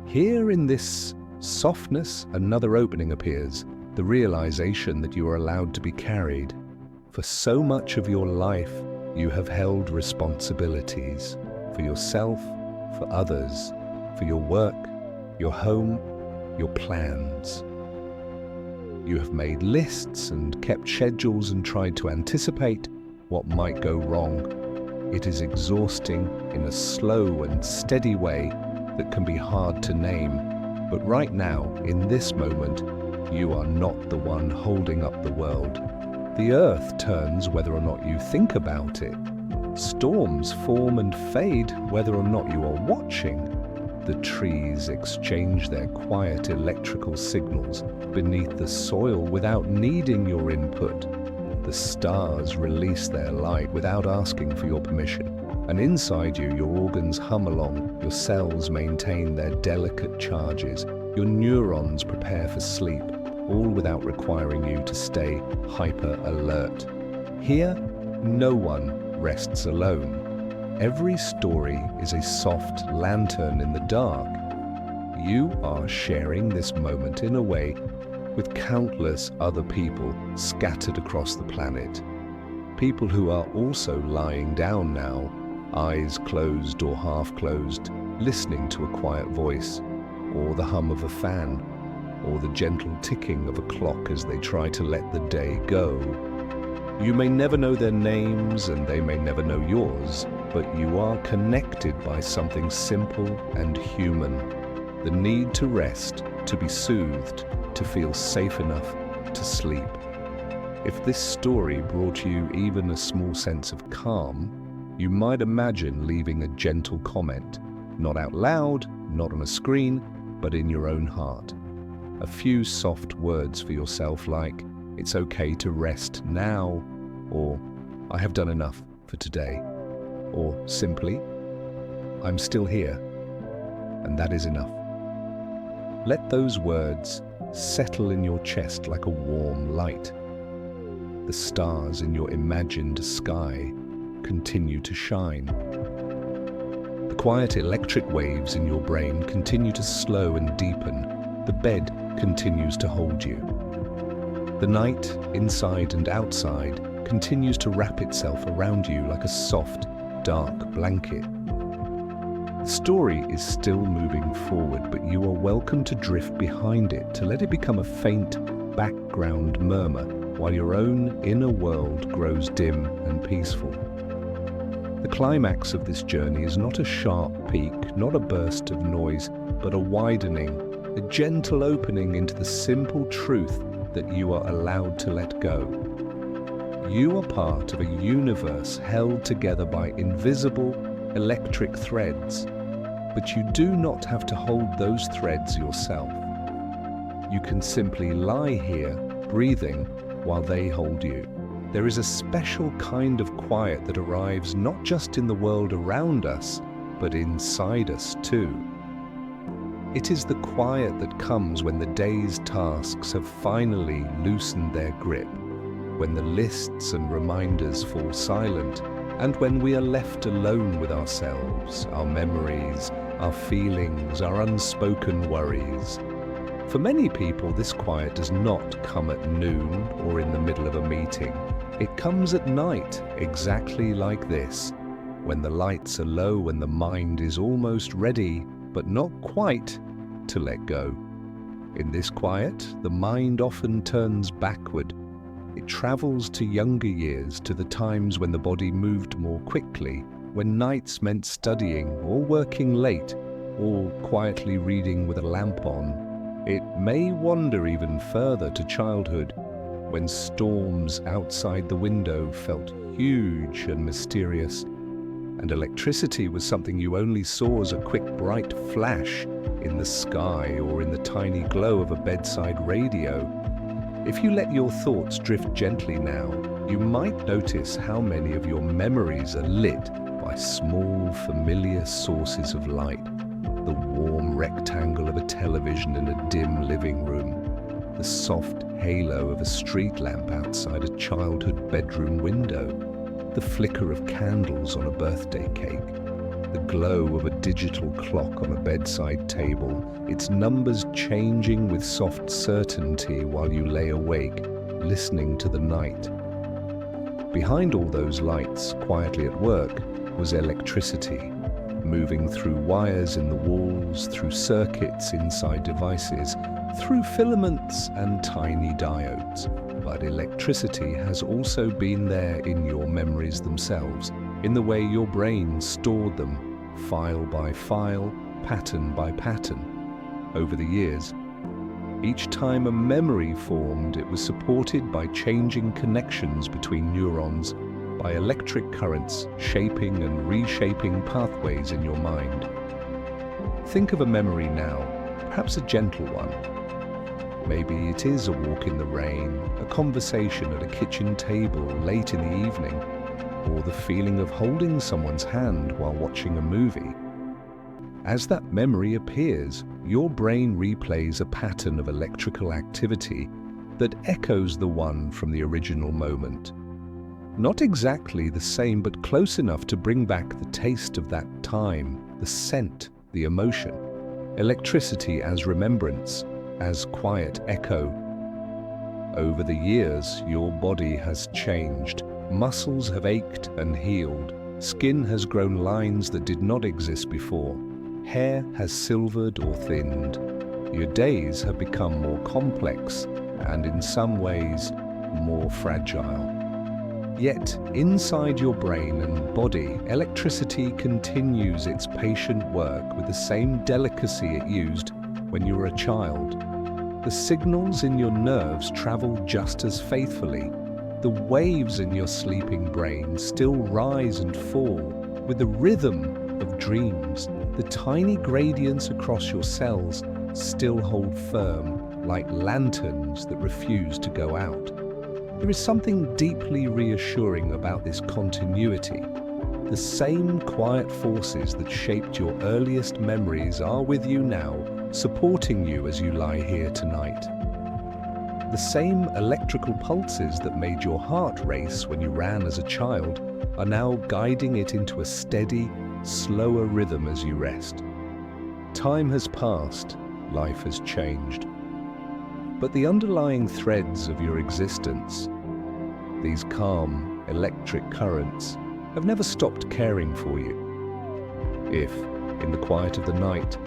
Here in this softness, another opening appears, the realization that you are allowed to be carried. For so much of your life, you have held responsibilities for yourself, for others, for your work, your home, your plans. You have made lists and kept schedules and tried to anticipate what might go wrong. It is exhausting in a slow and steady way that can be hard to name. But right now, in this moment, you are not the one holding up the world. The earth turns whether or not you think about it. Storms form and fade whether or not you are watching. The trees exchange their quiet electrical signals beneath the soil without needing your input. The stars release their light without asking for your permission. And inside you, your organs hum along, your cells maintain their delicate charges, your neurons prepare for sleep, all without requiring you to stay hyper-alert. Here, no one rests alone. Every story is a soft lantern in the dark. You are sharing this moment in a way with countless other people scattered across the planet. People who are also lying down now, eyes closed or half closed, listening to a quiet voice, or the hum of a fan, or the gentle ticking of a clock as they try to let the day go. You may never know their names and they may never know yours, but you are connected by something simple and human. The need to rest, to be soothed, to feel safe enough to sleep. If this story brought you even a small sense of calm, you might imagine leaving a gentle comment, not out loud, not on a screen, but in your own heart. A few soft words for yourself like, "It's okay to rest now," or "I have done enough for today," or simply, "I'm still here," and that is enough. Let those words settle in your chest like a warm light. The stars in your imagined sky continue to shine. The quiet electric waves in your brain continue to slow and deepen. The bed continues to hold you. The night, inside and outside, continues to wrap itself around you like a soft, dark blanket. The story is still moving forward, but you are welcome to drift behind it, to let it become a faint background murmur while your own inner world grows dim and peaceful. The climax of this journey is not a sharp peak, not a burst of noise, but a widening, a gentle opening into the simple truth that you are allowed to let go. You are part of a universe held together by invisible electric threads, but you do not have to hold those threads yourself. You can simply lie here, breathing, while they hold you. There is a special kind of quiet that arrives not just in the world around us, but inside us too. It is the quiet that comes when the day's tasks have finally loosened their grip, when the lists and reminders fall silent, and when we are left alone with ourselves, our memories, our feelings, our unspoken worries. For many people, this quiet does not come at noon or in the middle of a meeting. It comes at night, exactly like this, when the lights are low and the mind is almost ready, but not quite, to let go. In this quiet, the mind often turns backward. It travels to younger years, to the times when the body moved more quickly, when nights meant studying or working late, or quietly reading with a lamp on. It may wander even further to childhood, when storms outside the window felt huge and mysterious, and electricity was something you only saw as a quick bright flash in the sky or in the tiny glow of a bedside radio. If you let your thoughts drift gently now, you might notice how many of your memories are lit by small, familiar sources of light. The warm rectangle of a television in a dim living room, the soft halo of a street lamp outside a childhood bedroom window, the flicker of candles on a birthday cake, the glow of a digital clock on a bedside table, its numbers changing with soft certainty while you lay awake, listening to the night. Behind all those lights, quietly at work, was electricity, moving through wires in the walls, through circuits inside devices, through filaments and tiny diodes. But electricity has also been there in your memories themselves, in the way your brain stored them, file by file, pattern by pattern. Over the years, each time a memory formed, it was supported by changing connections between neurons, by electric currents shaping and reshaping pathways in your mind. Think of a memory now, perhaps a gentle one. Maybe it is a walk in the rain, a conversation at a kitchen table late in the evening, or the feeling of holding someone's hand while watching a movie. As that memory appears, your brain replays a pattern of electrical activity that echoes the one from the original moment. Not exactly the same, but close enough to bring back the taste of that time, the scent, the emotion. Electricity as remembrance, as quiet echo. Over the years, your body has changed. Muscles have ached and healed. Skin has grown lines that did not exist before. Hair has silvered or thinned. Your days have become more complex and in some ways more fragile. Yet, inside your brain and body, electricity continues its patient work with the same delicacy it used when you were a child. The signals in your nerves travel just as faithfully. The waves in your sleeping brain still rise and fall with the rhythm of dreams. The tiny gradients across your cells still hold firm, like lanterns that refuse to go out. There is something deeply reassuring about this continuity. The same quiet forces that shaped your earliest memories are with you now, supporting you as you lie here tonight. The same electrical pulses that made your heart race when you ran as a child are now guiding it into a steady, slower rhythm as you rest. Time has passed, life has changed. But the underlying threads of your existence, these calm, electric currents, have never stopped caring for you. If, in the quiet of the night,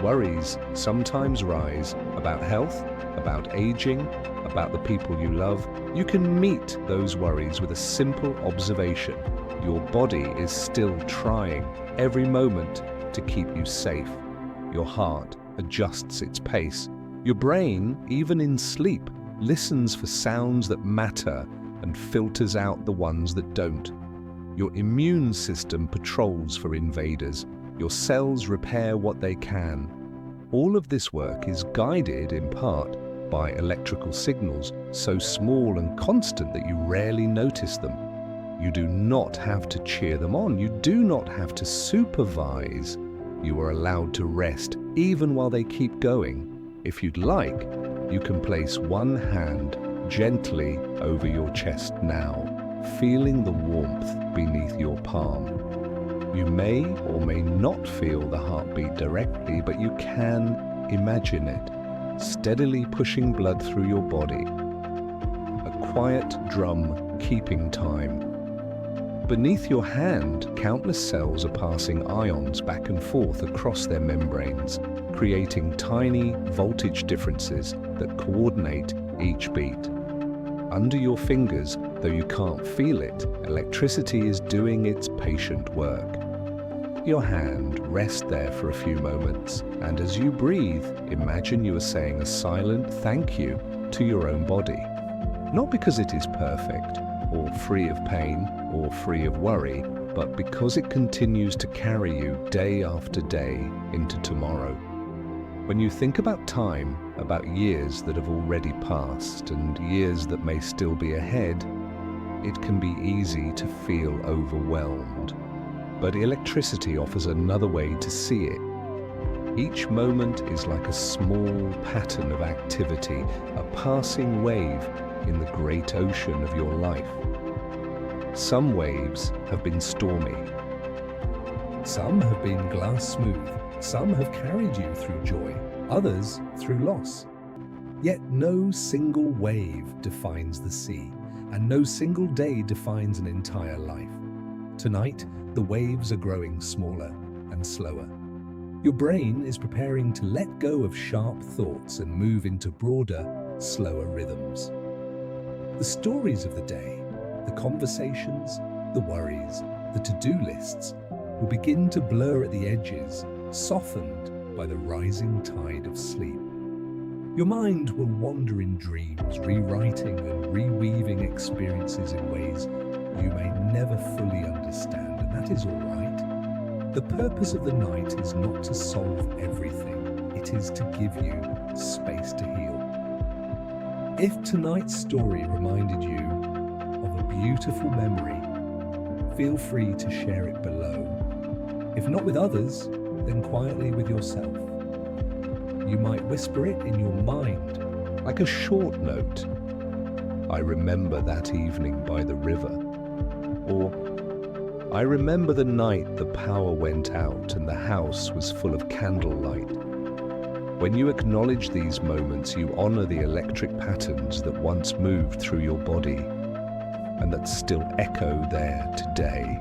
worries sometimes rise about health, about aging, about the people you love, you can meet those worries with a simple observation. Your body is still trying every moment to keep you safe. Your heart adjusts its pace. Your brain, even in sleep, listens for sounds that matter and filters out the ones that don't. Your immune system patrols for invaders. Your cells repair what they can. All of this work is guided in part by electrical signals so small and constant that you rarely notice them. You do not have to cheer them on. You do not have to supervise. You are allowed to rest even while they keep going. If you'd like, you can place one hand gently over your chest now, feeling the warmth beneath your palm. You may or may not feel the heartbeat directly, but you can imagine it, steadily pushing blood through your body. A quiet drum keeping time. Beneath your hand, countless cells are passing ions back and forth across their membranes, creating tiny voltage differences that coordinate each beat. Under your fingers, though you can't feel it, electricity is doing its patient work. Your hand rests there for a few moments, and as you breathe, imagine you are saying a silent thank you to your own body. Not because it is perfect, or free of pain, or free of worry, but because it continues to carry you day after day into tomorrow. When you think about time, about years that have already passed and years that may still be ahead, it can be easy to feel overwhelmed. But electricity offers another way to see it. Each moment is like a small pattern of activity, a passing wave in the great ocean of your life. Some waves have been stormy. Some have been glass smooth. Some have carried you through joy, others through loss. Yet no single wave defines the sea, and no single day defines an entire life. Tonight, the waves are growing smaller and slower. Your brain is preparing to let go of sharp thoughts and move into broader, slower rhythms. The stories of the day, the conversations, the worries, the to-do lists will begin to blur at the edges, softened by the rising tide of sleep. Your mind will wander in dreams, rewriting and reweaving experiences in ways you may never fully understand, and that is all right. The purpose of the night is not to solve everything, it is to give you space to heal. If tonight's story reminded you of a beautiful memory, feel free to share it below. If not with others, then quietly with yourself. You might whisper it in your mind, like a short note. I remember that evening by the river. Or, I remember the night the power went out and the house was full of candlelight. When you acknowledge these moments, you honor the electric patterns that once moved through your body and that still echo there today.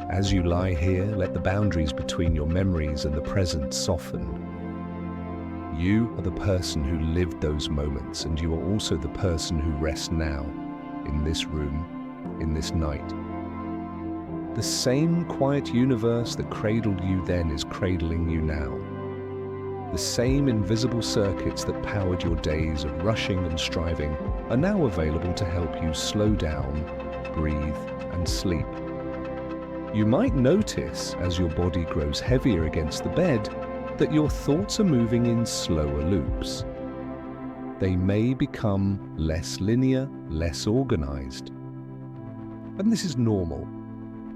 As you lie here, let the boundaries between your memories and the present soften. You are the person who lived those moments, and you are also the person who rests now, in this room, in this night. The same quiet universe that cradled you then is cradling you now. The same invisible circuits that powered your days of rushing and striving are now available to help you slow down, breathe, and sleep. You might notice, as your body grows heavier against the bed, that your thoughts are moving in slower loops. They may become less linear, less organized. And this is normal.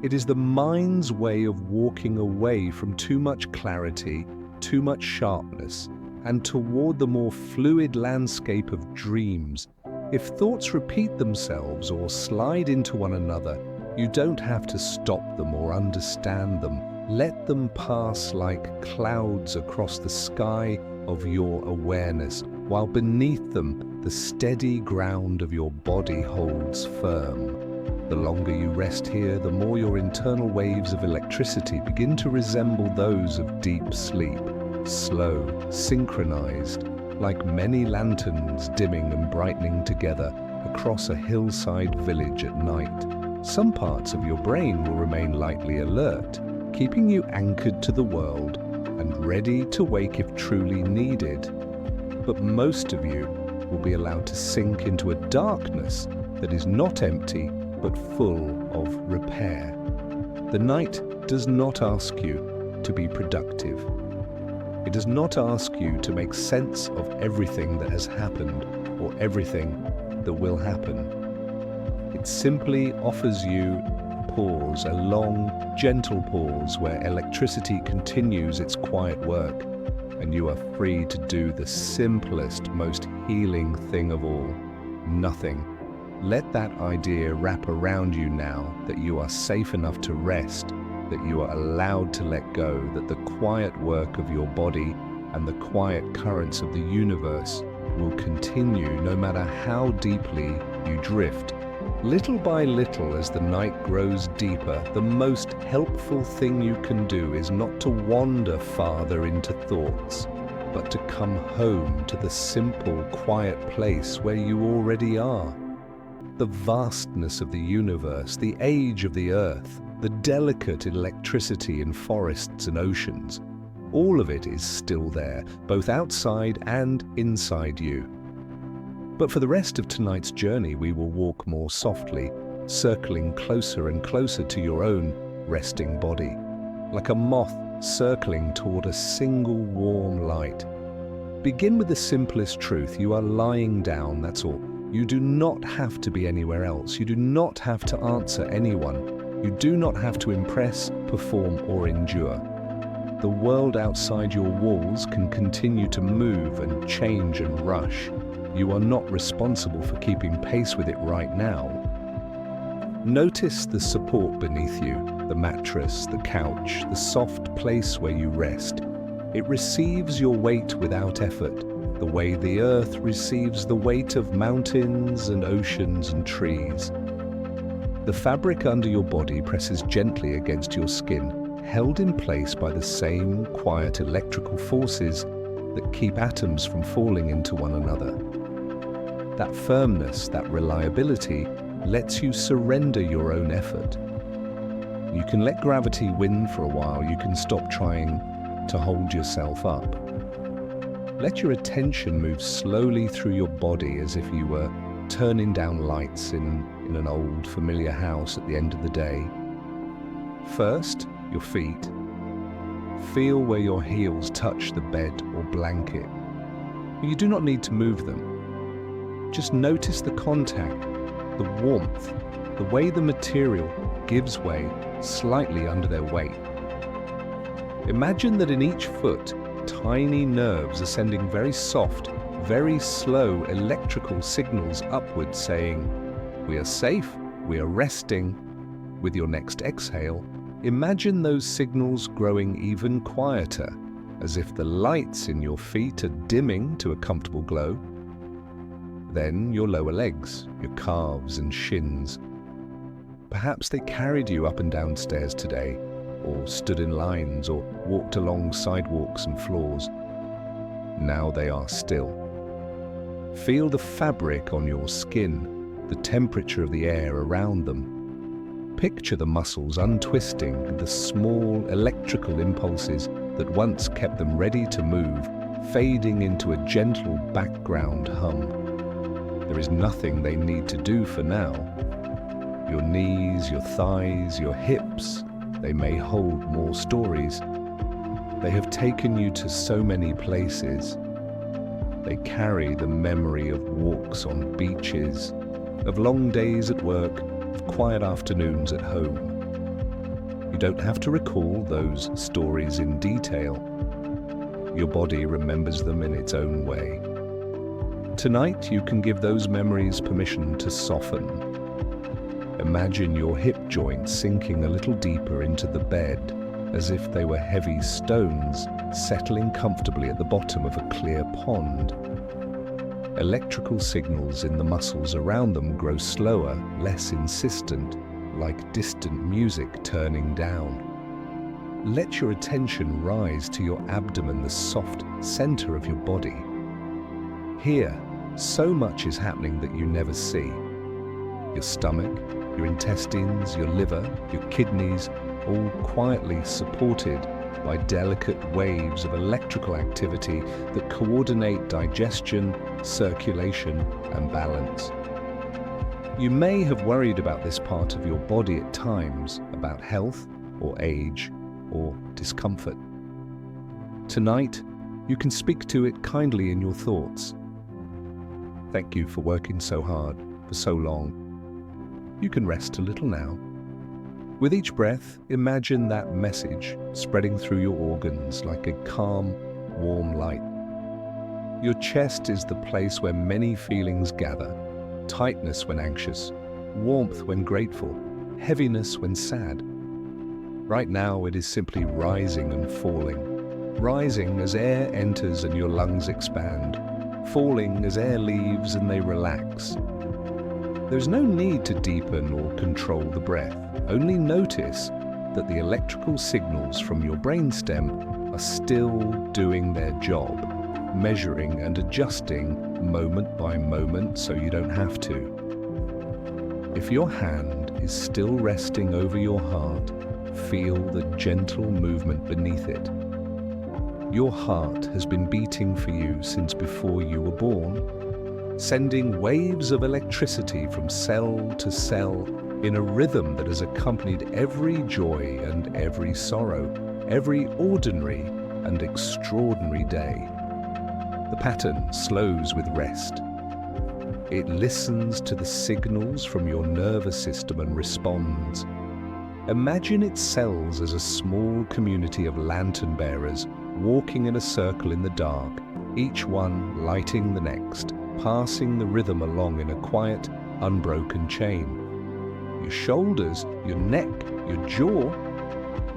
It is the mind's way of walking away from too much clarity, too much sharpness, and toward the more fluid landscape of dreams. If thoughts repeat themselves or slide into one another, you don't have to stop them or understand them. Let them pass like clouds across the sky of your awareness, while beneath them the steady ground of your body holds firm. The longer you rest here, the more your internal waves of electricity begin to resemble those of deep sleep, slow, synchronized, like many lanterns dimming and brightening together across a hillside village at night. Some parts of your brain will remain lightly alert, keeping you anchored to the world and ready to wake if truly needed. But most of you will be allowed to sink into a darkness that is not empty but full of repair. The night does not ask you to be productive. It does not ask you to make sense of everything that has happened or everything that will happen. It simply offers you pause, a long, gentle pause where electricity continues its quiet work and you are free to do the simplest, most healing thing of all, nothing. Let that idea wrap around you now that you are safe enough to rest, that you are allowed to let go, that the quiet work of your body and the quiet currents of the universe will continue no matter how deeply you drift. Little by little, as the night grows deeper, the most helpful thing you can do is not to wander farther into thoughts, but to come home to the simple, quiet place where you already are. The vastness of the universe, the age of the earth, the delicate electricity in forests and oceans, all of it is still there, both outside and inside you. But for the rest of tonight's journey, we will walk more softly, circling closer and closer to your own resting body, like a moth circling toward a single warm light. Begin with the simplest truth. You are lying down, that's all. You do not have to be anywhere else. You do not have to answer anyone. You do not have to impress, perform, or endure. The world outside your walls can continue to move and change and rush. You are not responsible for keeping pace with it right now. Notice the support beneath you, the mattress, the couch, the soft place where you rest. It receives your weight without effort, the way the earth receives the weight of mountains and oceans and trees. The fabric under your body presses gently against your skin, held in place by the same quiet electrical forces that keep atoms from falling into one another. That firmness, that reliability, lets you surrender your own effort. You can let gravity win for a while. You can stop trying to hold yourself up. Let your attention move slowly through your body as if you were turning down lights in an old familiar house at the end of the day. First, your feet. Feel where your heels touch the bed or blanket. You do not need to move them. Just notice the contact, the warmth, the way the material gives way slightly under their weight. Imagine that in each foot, tiny nerves are sending very soft, very slow electrical signals upward saying, "We are safe, we are resting." With your next exhale, imagine those signals growing even quieter, as if the lights in your feet are dimming to a comfortable glow. Then your lower legs, your calves and shins. Perhaps they carried you up and down stairs today, or stood in lines, or walked along sidewalks and floors. Now they are still. Feel the fabric on your skin, the temperature of the air around them. Picture the muscles untwisting, the small electrical impulses that once kept them ready to move, fading into a gentle background hum. There is nothing they need to do for now. Your knees, your thighs, your hips, They may hold more stories. They have taken you to so many places. They carry the memory of walks on beaches, of long days at work, of quiet afternoons at home. You don't have to recall those stories in detail. Your body remembers them in its own way. Tonight, you can give those memories permission to soften. Imagine your hip joints sinking a little deeper into the bed, as if they were heavy stones settling comfortably at the bottom of a clear pond. Electrical signals in the muscles around them grow slower, less insistent, like distant music turning down. Let your attention rise to your abdomen, the soft center of your body. Here, so much is happening that you never see. Your stomach, your intestines, your liver, your kidneys, all quietly supported by delicate waves of electrical activity that coordinate digestion, circulation, and balance. You may have worried about this part of your body at times, about health or age or discomfort. Tonight, you can speak to it kindly in your thoughts. Thank you for working so hard for so long. You can rest a little now. With each breath, imagine that message spreading through your organs like a calm, warm light. Your chest is the place where many feelings gather: tightness when anxious, warmth when grateful, heaviness when sad. Right now, it is simply rising and falling. Rising as air enters and your lungs expand, falling as air leaves and they relax. There's no need to deepen or control the breath. Only notice that the electrical signals from your brainstem are still doing their job, measuring and adjusting moment by moment so you don't have to. If your hand is still resting over your heart, feel the gentle movement beneath it. Your heart has been beating for you since before you were born, sending waves of electricity from cell to cell in a rhythm that has accompanied every joy and every sorrow, every ordinary and extraordinary day. The pattern slows with rest. It listens to the signals from your nervous system and responds. Imagine its cells as a small community of lantern bearers walking in a circle in the dark, each one lighting the next, passing the rhythm along in a quiet, unbroken chain. Your shoulders, your neck, your jaw,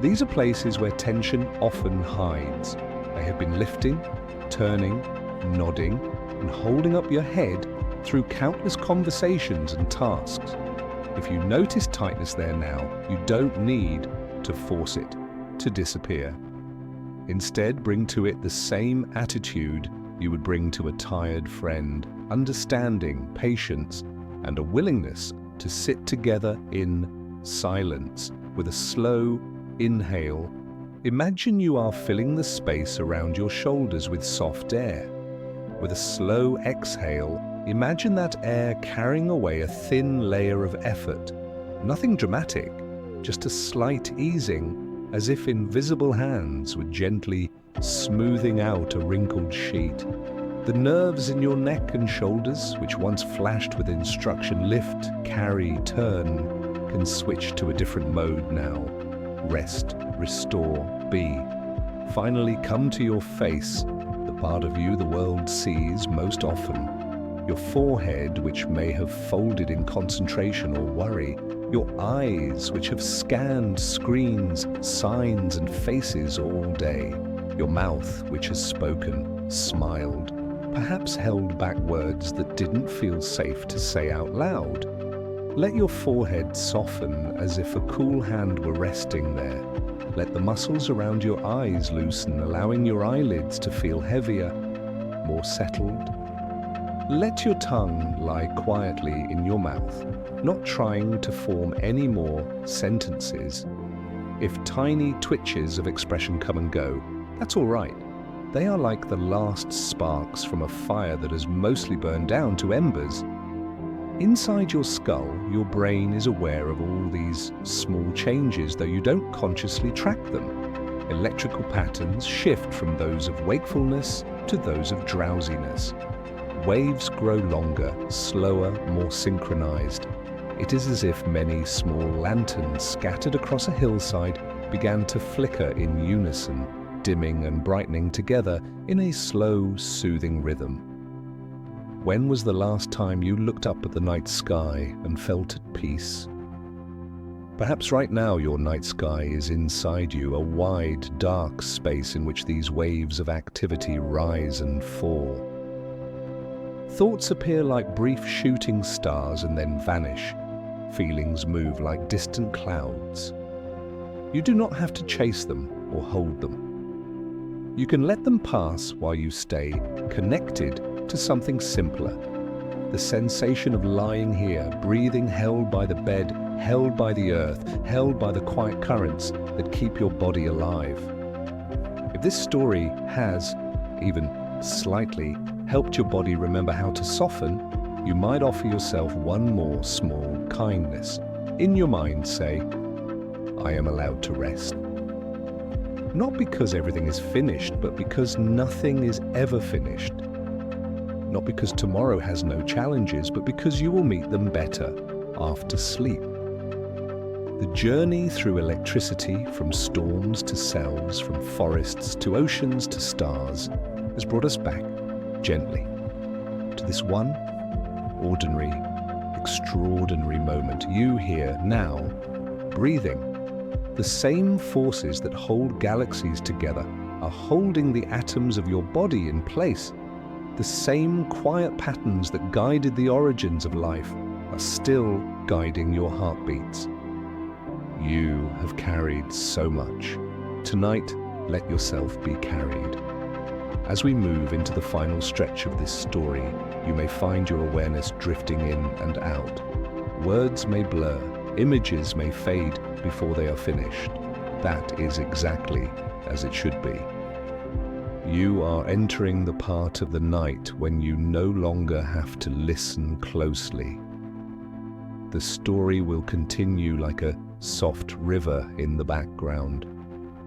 these are places where tension often hides. They have been lifting, turning, nodding, and holding up your head through countless conversations and tasks. If you notice tightness there now, you don't need to force it to disappear. Instead, bring to it the same attitude you would bring to a tired friend: understanding, patience, and a willingness to sit together in silence. With a slow inhale, imagine you are filling the space around your shoulders with soft air. With a slow exhale, imagine that air carrying away a thin layer of effort. Nothing dramatic, just a slight easing, as if invisible hands were gently smoothing out a wrinkled sheet. The nerves in your neck and shoulders, which once flashed with instruction lift, carry, turn, can switch to a different mode now. Rest, restore, be. Finally, come to your face, the part of you the world sees most often. Your forehead, which may have folded in concentration or worry. Your eyes, which have scanned screens, signs, and faces all day. Your mouth, which has spoken, smiled, perhaps held back words that didn't feel safe to say out loud. Let your forehead soften as if a cool hand were resting there. Let the muscles around your eyes loosen, allowing your eyelids to feel heavier, more settled. Let your tongue lie quietly in your mouth, not trying to form any more sentences. If tiny twitches of expression come and go, that's all right. They are like the last sparks from a fire that has mostly burned down to embers. Inside your skull, your brain is aware of all these small changes, though you don't consciously track them. Electrical patterns shift from those of wakefulness to those of drowsiness. Waves grow longer, slower, more synchronized. It is as if many small lanterns scattered across a hillside began to flicker in unison, dimming and brightening together in a slow, soothing rhythm. When was the last time you looked up at the night sky and felt at peace? Perhaps right now your night sky is inside you, a wide, dark space in which these waves of activity rise and fall. Thoughts appear like brief shooting stars and then vanish. Feelings move like distant clouds. You do not have to chase them or hold them. You can let them pass while you stay connected to something simpler. The sensation of lying here, breathing, held by the bed, held by the earth, held by the quiet currents that keep your body alive. If this story has, even slightly, helped your body remember how to soften, you might offer yourself one more small kindness. In your mind, say, I am allowed to rest. Not because everything is finished, but because nothing is ever finished. Not because tomorrow has no challenges, but because you will meet them better after sleep. The journey through electricity, from storms to cells, from forests to oceans to stars, has brought us back gently to this one ordinary, extraordinary moment. You here now, breathing. The same forces that hold galaxies together are holding the atoms of your body in place. The same quiet patterns that guided the origins of life are still guiding your heartbeats. You have carried so much. Tonight, let yourself be carried. As we move into the final stretch of this story, you may find your awareness drifting in and out. Words may blur, images may fade before they are finished. That is exactly as it should be. You are entering the part of the night when you no longer have to listen closely. The story will continue like a soft river in the background,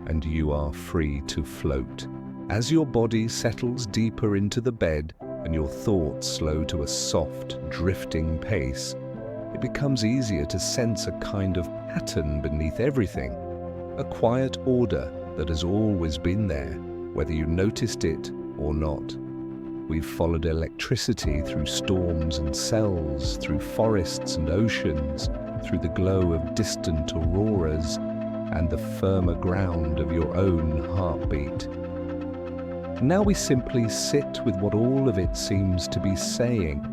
and you are free to float. As your body settles deeper into the bed and your thoughts slow to a soft, drifting pace, it becomes easier to sense a kind of pattern beneath everything, a quiet order that has always been there, whether you noticed it or not. We've followed electricity through storms and cells, through forests and oceans, through the glow of distant auroras and the firmer ground of your own heartbeat. Now we simply sit with what all of it seems to be saying.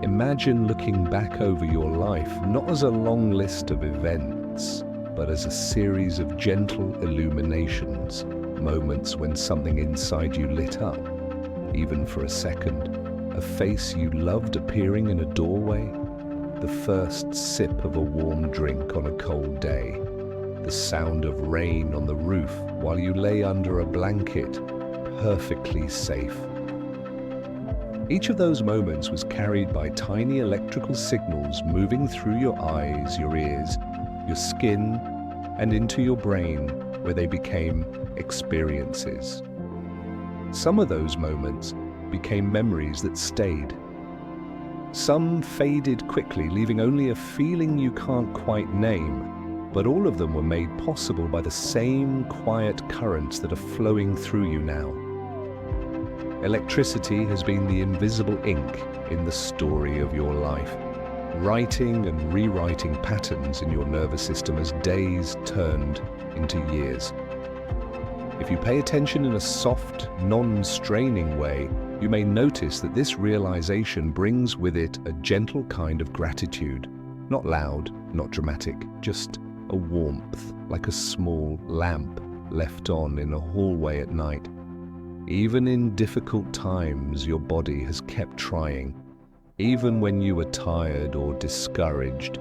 Imagine looking back over your life not as a long list of events, but as a series of gentle illuminations, moments when something inside you lit up, even for a second, a face you loved appearing in a doorway, the first sip of a warm drink on a cold day, the sound of rain on the roof while you lay under a blanket, perfectly safe. Each of those moments was carried by tiny electrical signals moving through your eyes, your ears, your skin, and into your brain, where they became experiences. Some of those moments became memories that stayed. Some faded quickly, leaving only a feeling you can't quite name, but all of them were made possible by the same quiet currents that are flowing through you now. Electricity has been the invisible ink in the story of your life, writing and rewriting patterns in your nervous system as days turned into years. If you pay attention in a soft, non-straining way, you may notice that this realization brings with it a gentle kind of gratitude. Not loud, not dramatic, just a warmth, like a small lamp left on in a hallway at night. Even in difficult times, your body has kept trying. Even when you were tired or discouraged,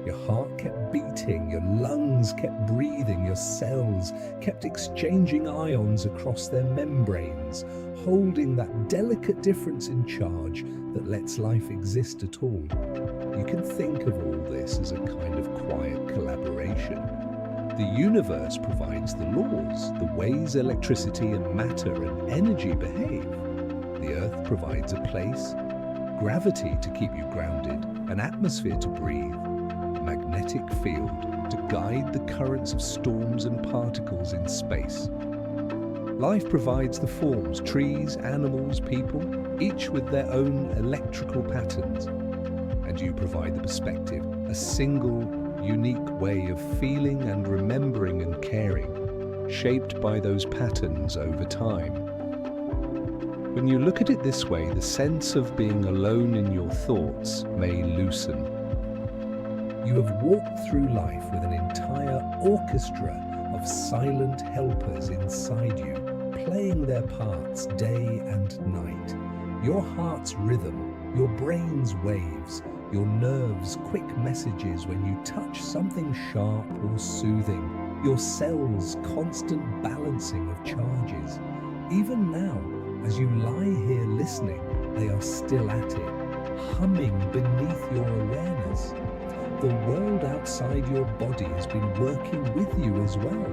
Your heart kept beating, your lungs kept breathing, your cells kept exchanging ions across their membranes, holding that delicate difference in charge that lets life exist at all. You can think of all this as a kind of quiet collaboration. The universe provides the laws, the ways electricity and matter and energy behave. The earth provides a place, gravity to keep you grounded, an atmosphere to breathe, a magnetic field to guide the currents of storms and particles in space. Life provides the forms, trees, animals, people, each with their own electrical patterns. And you provide the perspective, a single, unique way of feeling and remembering and caring, shaped by those patterns over time. When you look at it this way, the sense of being alone in your thoughts may loosen. You have walked through life with an entire orchestra of silent helpers inside you, playing their parts day and night. Your heart's rhythm, your brain's waves, your nerves' quick messages when you touch something sharp or soothing, your cells' constant balancing of charges. Even now, as you lie here listening, they are still at it, humming beneath your awareness. The world outside your body has been working with you as well.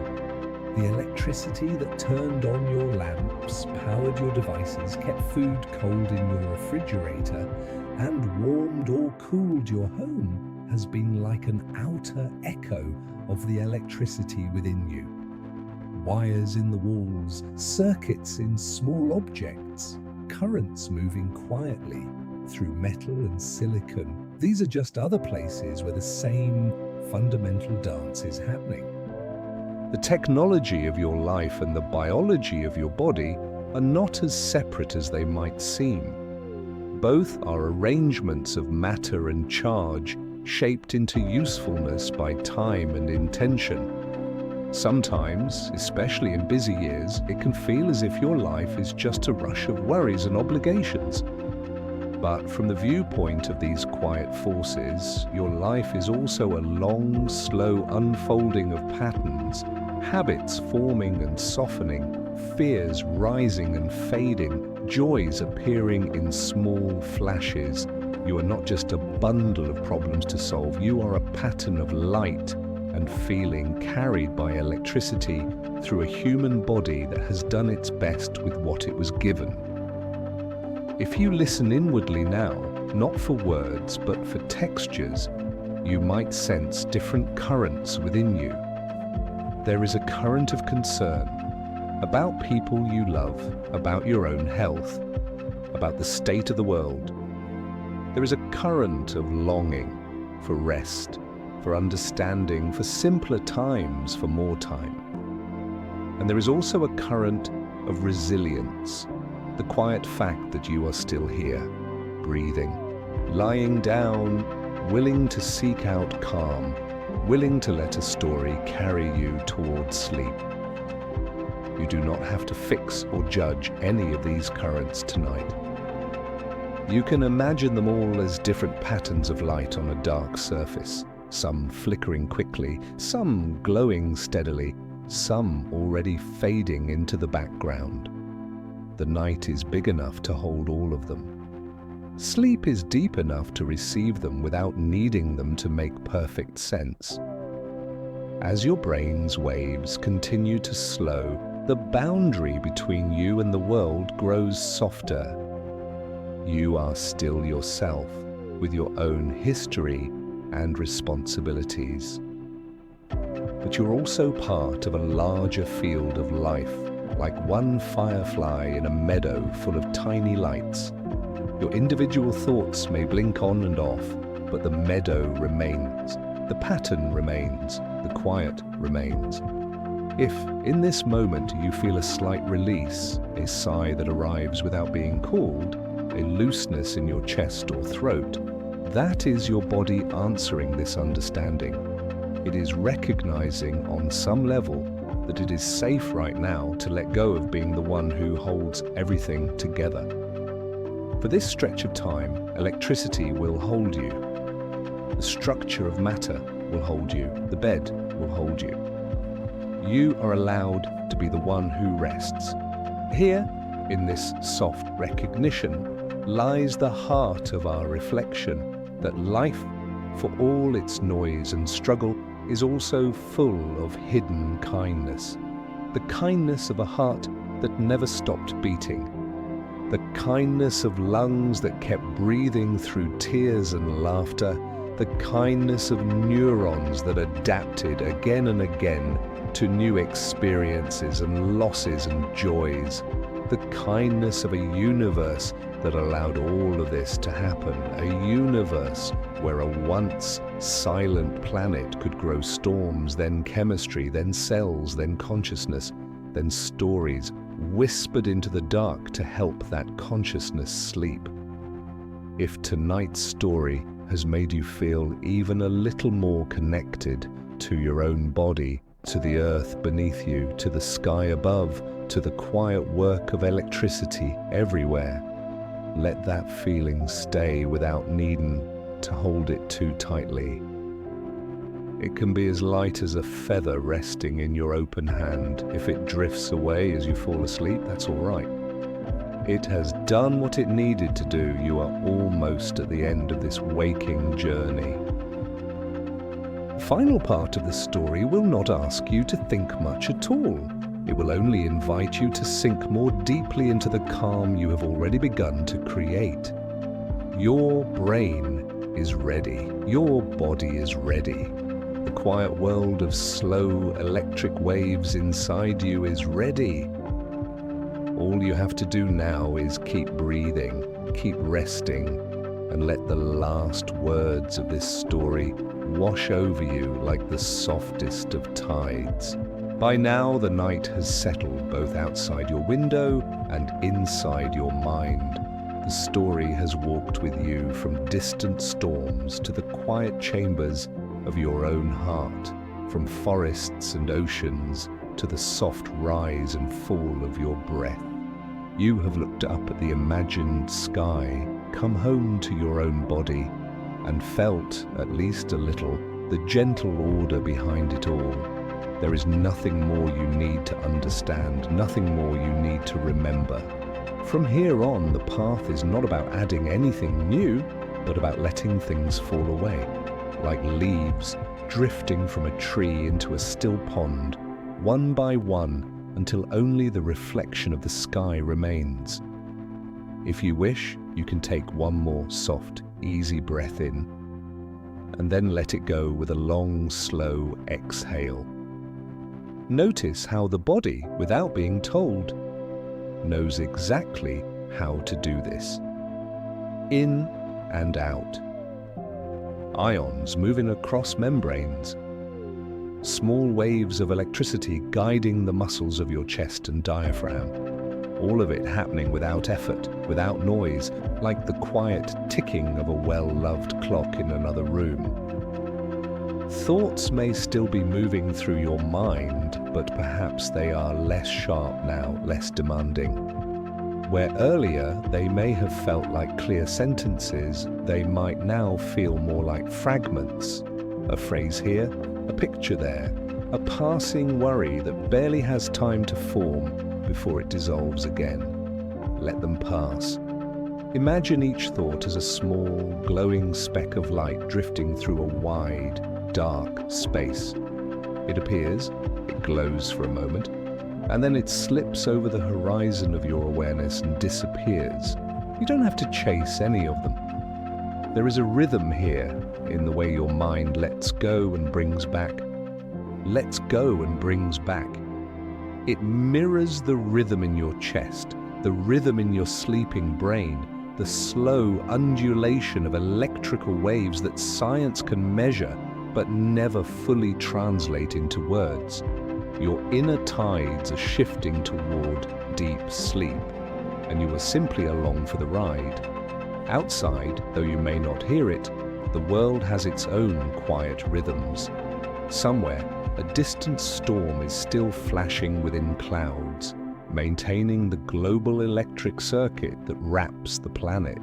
The electricity that turned on your lamps, powered your devices, kept food cold in your refrigerator, and warmed or cooled your home has been like an outer echo of the electricity within you. Wires in the walls, circuits in small objects, currents moving quietly through metal and silicon. These are just other places where the same fundamental dance is happening. The technology of your life and the biology of your body are not as separate as they might seem. Both are arrangements of matter and charge shaped into usefulness by time and intention. Sometimes, especially in busy years, it can feel as if your life is just a rush of worries and obligations. But from the viewpoint of these quiet forces, your life is also a long, slow unfolding of patterns, habits forming and softening, fears rising and fading, joys appearing in small flashes. You are not just a bundle of problems to solve, you are a pattern of light and feeling carried by electricity through a human body that has done its best with what it was given. If you listen inwardly now, not for words but for textures, you might sense different currents within you. There is a current of concern about people you love, about your own health, about the state of the world. There is a current of longing for rest, for understanding, for simpler times, for more time. And there is also a current of resilience, the quiet fact that you are still here, breathing, lying down, willing to seek out calm, willing to let a story carry you towards sleep. You do not have to fix or judge any of these currents tonight. You can imagine them all as different patterns of light on a dark surface, some flickering quickly, some glowing steadily, some already fading into the background. The night is big enough to hold all of them. Sleep is deep enough to receive them without needing them to make perfect sense. As your brain's waves continue to slow, the boundary between you and the world grows softer. You are still yourself, with your own history and responsibilities. But you're also part of a larger field of life, like one firefly in a meadow full of tiny lights. Your individual thoughts may blink on and off, but the meadow remains, the pattern remains, the quiet remains. If, in this moment, you feel a slight release, a sigh that arrives without being called, a looseness in your chest or throat, that is your body answering this understanding. It is recognizing on some level that it is safe right now to let go of being the one who holds everything together. For this stretch of time, electricity will hold you. The structure of matter will hold you. The bed will hold you. You are allowed to be the one who rests. Here, in this soft recognition, lies the heart of our reflection that life, for all its noise and struggle, is also full of hidden kindness. The kindness of a heart that never stopped beating. The kindness of lungs that kept breathing through tears and laughter. The kindness of neurons that adapted again and again to new experiences and losses and joys. The kindness of a universe that allowed all of this to happen. A universe where a once silent planet could grow storms, then chemistry, then cells, then consciousness, then stories, whispered into the dark to help that consciousness sleep. If tonight's story has made you feel even a little more connected to your own body, to the earth beneath you, to the sky above, to the quiet work of electricity everywhere, let that feeling stay without needing to hold it too tightly. It can be as light as a feather resting in your open hand. If it drifts away as you fall asleep, that's all right. It has done what it needed to do. You are almost at the end of this waking journey. The final part of the story will not ask you to think much at all. It will only invite you to sink more deeply into the calm you have already begun to create. Your brain is ready. Your body is ready. The quiet world of slow electric waves inside you is ready. All you have to do now is keep breathing, keep resting, and let the last words of this story wash over you like the softest of tides. By now, the night has settled both outside your window and inside your mind. The story has walked with you from distant storms to the quiet chambers of your own heart, from forests and oceans to the soft rise and fall of your breath. You have looked up at the imagined sky, come home to your own body, and felt, at least a little, the gentle order behind it all. There is nothing more you need to understand, nothing more you need to remember. From here on, the path is not about adding anything new, but about letting things fall away, like leaves drifting from a tree into a still pond, one by one, until only the reflection of the sky remains. If you wish, you can take one more soft, easy breath in, and then let it go with a long, slow exhale. Notice how the body, without being told, knows exactly how to do this. In and out. Ions moving across membranes. Small waves of electricity guiding the muscles of your chest and diaphragm. All of it happening without effort, without noise, like the quiet ticking of a well-loved clock in another room. Thoughts may still be moving through your mind, but perhaps they are less sharp now, less demanding. Where earlier they may have felt like clear sentences, they might now feel more like fragments. A phrase here, a picture there, a passing worry that barely has time to form before it dissolves again. Let them pass. Imagine each thought as a small, glowing speck of light drifting through a wide, dark space. It appears, it glows for a moment, and then it slips over the horizon of your awareness and disappears. You don't have to chase any of them. There is a rhythm here in the way your mind lets go and brings back. Lets go and brings back. It mirrors the rhythm in your chest, the rhythm in your sleeping brain, the slow undulation of electrical waves that science can measure but never fully translate into words. Your inner tides are shifting toward deep sleep, and you are simply along for the ride. Outside, though you may not hear it, the world has its own quiet rhythms. Somewhere, a distant storm is still flashing within clouds, maintaining the global electric circuit that wraps the planet.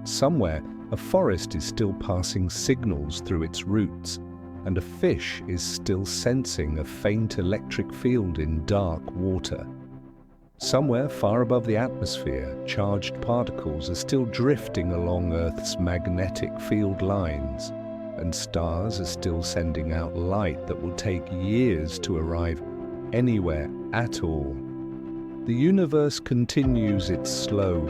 Somewhere, A forest is still passing signals through its roots, and a fish is still sensing a faint electric field in dark water. Somewhere far above the atmosphere, charged particles are still drifting along Earth's magnetic field lines, and stars are still sending out light that will take years to arrive anywhere at all. The universe continues its slow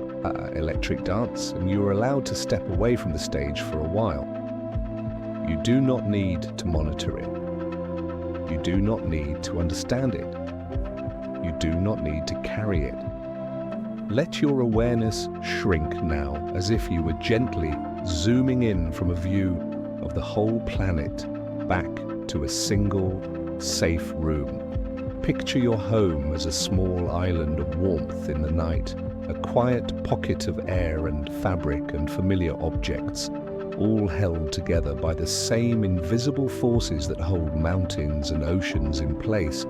electric dance, and you are allowed to step away from the stage for a while. You do not need to monitor it. You do not need to understand it. You do not need to carry it. Let your awareness shrink now, as if you were gently zooming in from a view of the whole planet back to a single, safe room. Picture your home as a small island of warmth in the night, a quiet pocket of air and fabric and familiar objects, all held together by the same invisible forces that hold mountains and oceans in place.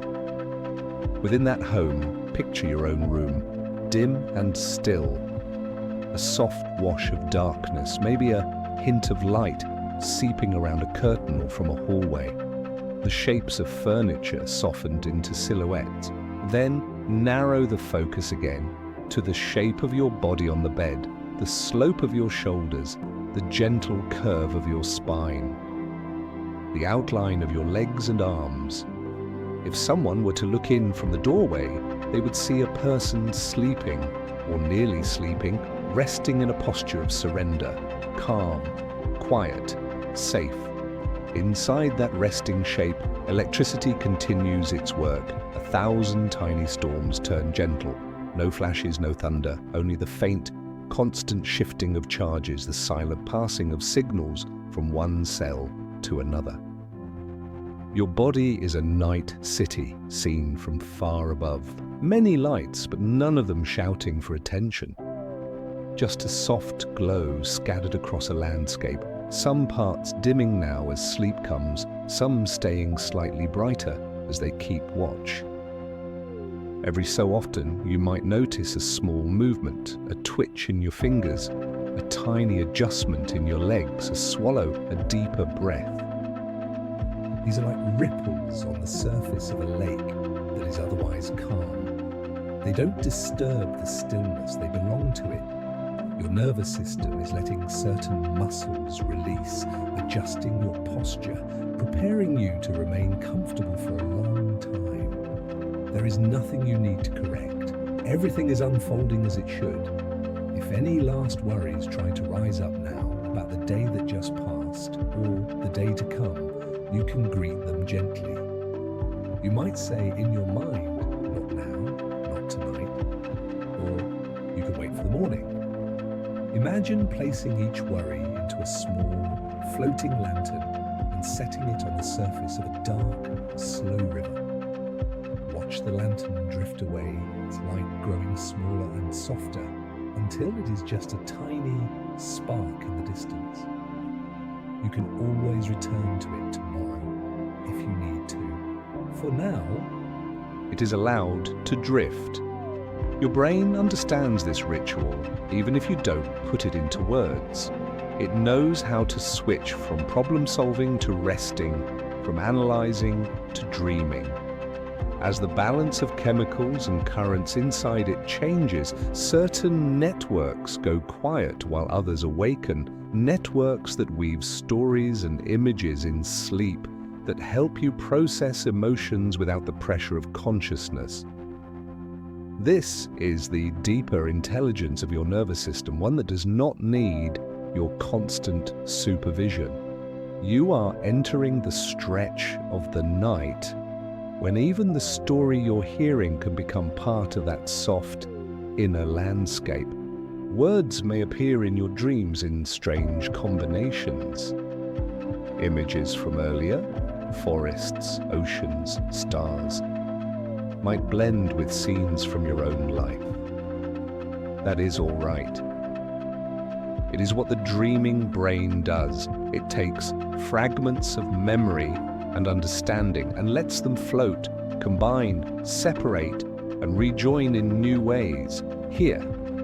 Within that home, picture your own room, dim and still. A soft wash of darkness, maybe a hint of light seeping around a curtain or from a hallway. The shapes of furniture softened into silhouettes. Then narrow the focus again to the shape of your body on the bed, the slope of your shoulders, the gentle curve of your spine, the outline of your legs and arms. If someone were to look in from the doorway, they would see a person sleeping, or nearly sleeping, resting in a posture of surrender, calm, quiet, safe. Inside that resting shape, electricity continues its work. 1,000 tiny storms turn gentle. No flashes, no thunder, only the faint, constant shifting of charges, the silent passing of signals from one cell to another. Your body is a night city seen from far above. Many lights, but none of them shouting for attention. Just a soft glow scattered across a landscape, some parts dimming now as sleep comes, some staying slightly brighter as they keep watch. Every so often, you might notice a small movement, a twitch in your fingers, a tiny adjustment in your legs, a swallow, a deeper breath. These are like ripples on the surface of a lake that is otherwise calm. They don't disturb the stillness, they belong to it. Your nervous system is letting certain muscles release, adjusting your posture, preparing you to remain comfortable for a long time. There is nothing you need to correct. Everything is unfolding as it should. If any last worries try to rise up now about the day that just passed or the day to come, you can greet them gently. You might say in your mind, not now, not tonight, or you can wait for the morning. Imagine placing each worry into a small, floating lantern and setting it on the surface of a dark, slow river. Watch the lantern drift away, its light growing smaller and softer until it is just a tiny spark in the distance. You can always return to it tomorrow if you need to. For now, it is allowed to drift. Your brain understands this ritual, even if you don't put it into words. It knows how to switch from problem-solving to resting, from analyzing to dreaming. As the balance of chemicals and currents inside it changes, certain networks go quiet while others awaken, networks that weave stories and images in sleep that help you process emotions without the pressure of consciousness. This is the deeper intelligence of your nervous system, one that does not need your constant supervision. You are entering the stretch of the night when even the story you're hearing can become part of that soft, inner landscape. Words may appear in your dreams in strange combinations. Images from earlier, forests, oceans, stars, might blend with scenes from your own life. That is all right. It is what the dreaming brain does. It takes fragments of memory and understanding and lets them float, combine, separate, and rejoin in new ways. Here,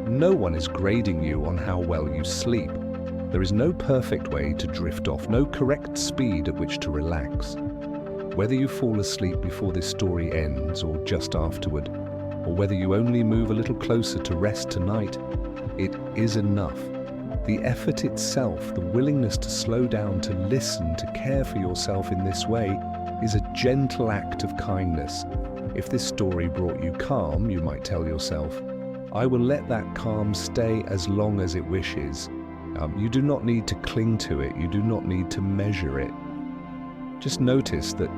no one is grading you on how well you sleep. There is no perfect way to drift off, no correct speed at which to relax. Whether you fall asleep before this story ends or just afterward, or whether you only move a little closer to rest tonight, it is enough. The effort itself, the willingness to slow down, to listen, to care for yourself in this way, is a gentle act of kindness. If this story brought you calm, you might tell yourself, I will let that calm stay as long as it wishes. You do not need to cling to it. You do not need to measure it. Just notice that,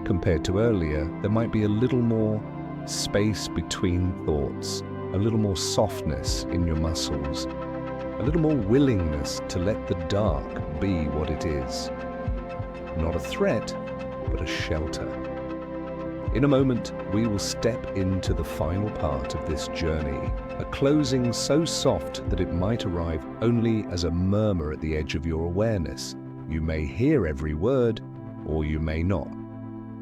compared to earlier, there might be a little more space between thoughts, a little more softness in your muscles, a little more willingness to let the dark be what it is. Not a threat, but a shelter. In a moment, we will step into the final part of this journey, a closing so soft that it might arrive only as a murmur at the edge of your awareness. You may hear every word, or you may not.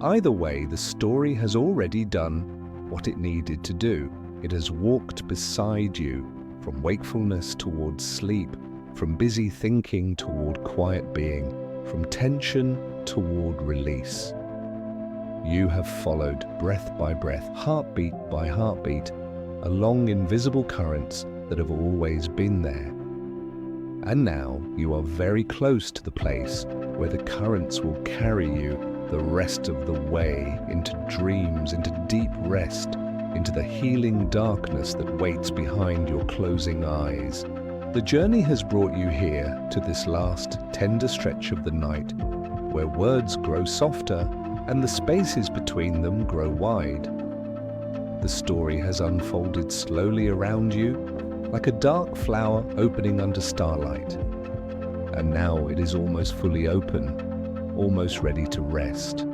Either way, the story has already done what it needed to do. It has walked beside you, from wakefulness towards sleep, from busy thinking toward quiet being, from tension toward release. You have followed, breath by breath, heartbeat by heartbeat, along invisible currents that have always been there. And now you are very close to the place where the currents will carry you the rest of the way into dreams, into deep rest, into the healing darkness that waits behind your closing eyes. The journey has brought you here to this last tender stretch of the night, where words grow softer and the spaces between them grow wide. The story has unfolded slowly around you, like a dark flower opening under starlight. And now it is almost fully open, almost ready to rest.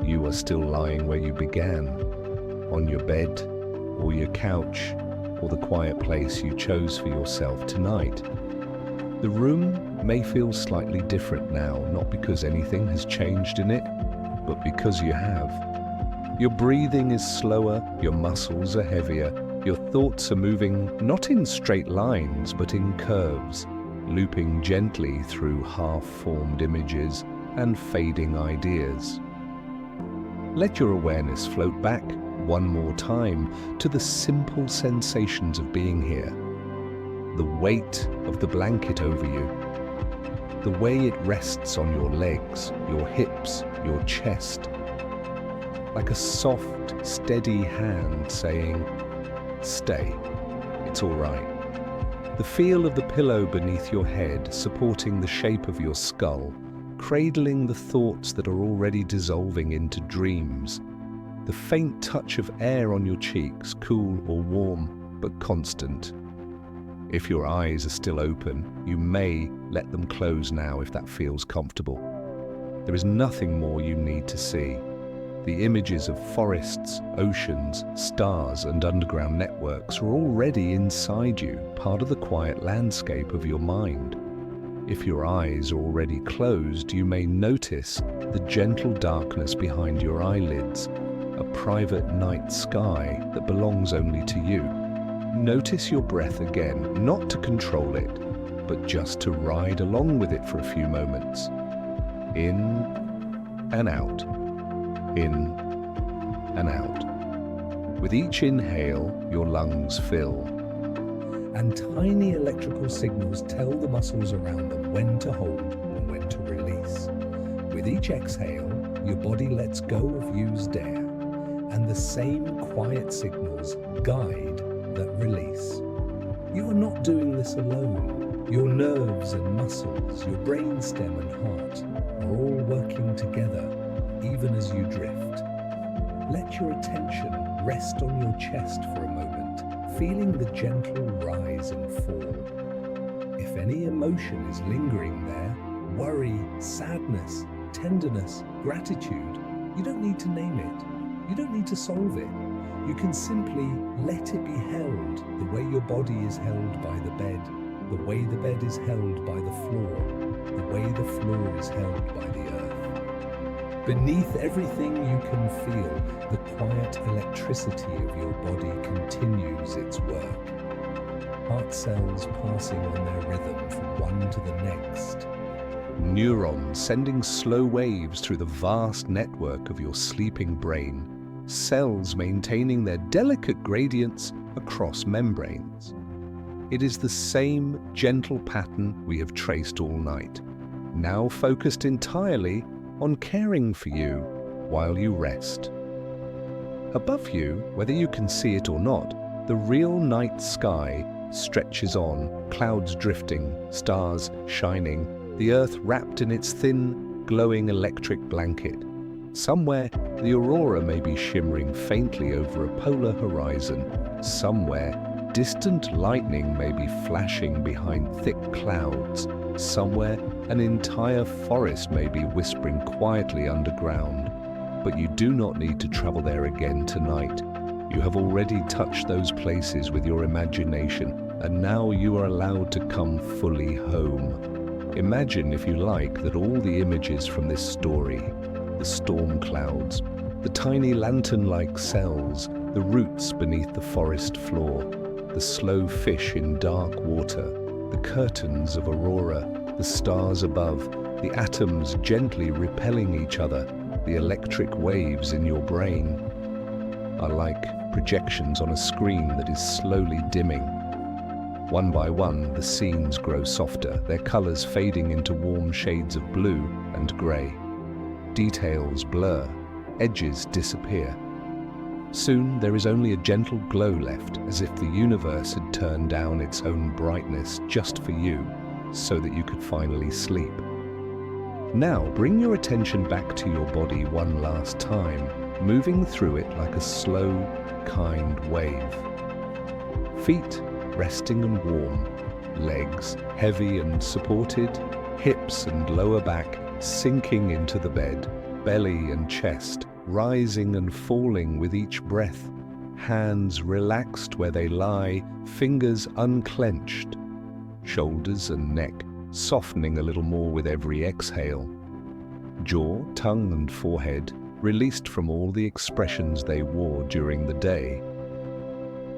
You are still lying where you began, on your bed, or your couch, or the quiet place you chose for yourself tonight. The room may feel slightly different now, not because anything has changed in it, but because you have. Your breathing is slower, your muscles are heavier, your thoughts are moving not in straight lines, but in curves, looping gently through half-formed images and fading ideas. Let your awareness float back one more time to the simple sensations of being here. The weight of the blanket over you, the way it rests on your legs, your hips, your chest, like a soft, steady hand saying, stay, it's all right. The feel of the pillow beneath your head supporting the shape of your skull, cradling the thoughts that are already dissolving into dreams. The faint touch of air on your cheeks, cool or warm, but constant. If your eyes are still open, you may let them close now if that feels comfortable. There is nothing more you need to see. The images of forests, oceans, stars, and underground networks are already inside you, part of the quiet landscape of your mind. If your eyes are already closed, you may notice the gentle darkness behind your eyelids, a private night sky that belongs only to you. Notice your breath again, not to control it, but just to ride along with it for a few moments. In and out, in and out. With each inhale, your lungs fill, and tiny electrical signals tell the muscles around them when to hold and when to release. With each exhale, your body lets go of used air, and the same quiet signals guide that release. You are not doing this alone. Your nerves and muscles, your brainstem and heart are all working together, even as you drift. Let your attention rest on your chest for a moment, feeling the gentle rise and fall. If any emotion is lingering there, worry, sadness, tenderness, gratitude, you don't need to name it. You don't need to solve it. You can simply let it be held the way your body is held by the bed, the way the bed is held by the floor, the way the floor is held by the earth. Beneath everything you can feel, the quiet electricity of your body continues its work. heart cells passing on their rhythm from one to the next. Neurons sending slow waves through the vast network of your sleeping brain, cells maintaining their delicate gradients across membranes. It is the same gentle pattern we have traced all night, now focused entirely on caring for you while you rest. Above you, whether you can see it or not, the real night sky stretches on, clouds drifting, stars shining, the earth wrapped in its thin, glowing electric blanket. Somewhere, the aurora may be shimmering faintly over a polar horizon. Somewhere, distant lightning may be flashing behind thick clouds. Somewhere, an entire forest may be whispering quietly underground. But you do not need to travel there again tonight. You have already touched those places with your imagination, and now you are allowed to come fully home. Imagine, if you like, that all the images from this story, the storm clouds, the tiny lantern-like cells, the roots beneath the forest floor, the slow fish in dark water, the curtains of aurora, the stars above, the atoms gently repelling each other, the electric waves in your brain, are like projections on a screen that is slowly dimming. One by one, the scenes grow softer, their colors fading into warm shades of blue and gray. Details blur, edges disappear. Soon there is only a gentle glow left, as if the universe had turned down its own brightness just for you, so that you could finally sleep. Now bring your attention back to your body one last time, moving through it like a slow, kind wave. Feet resting and warm, legs heavy and supported, hips and lower back sinking into the bed, belly and chest rising and falling with each breath, hands relaxed where they lie, fingers unclenched, shoulders and neck softening a little more with every exhale, jaw, tongue and forehead released from all the expressions they wore during the day,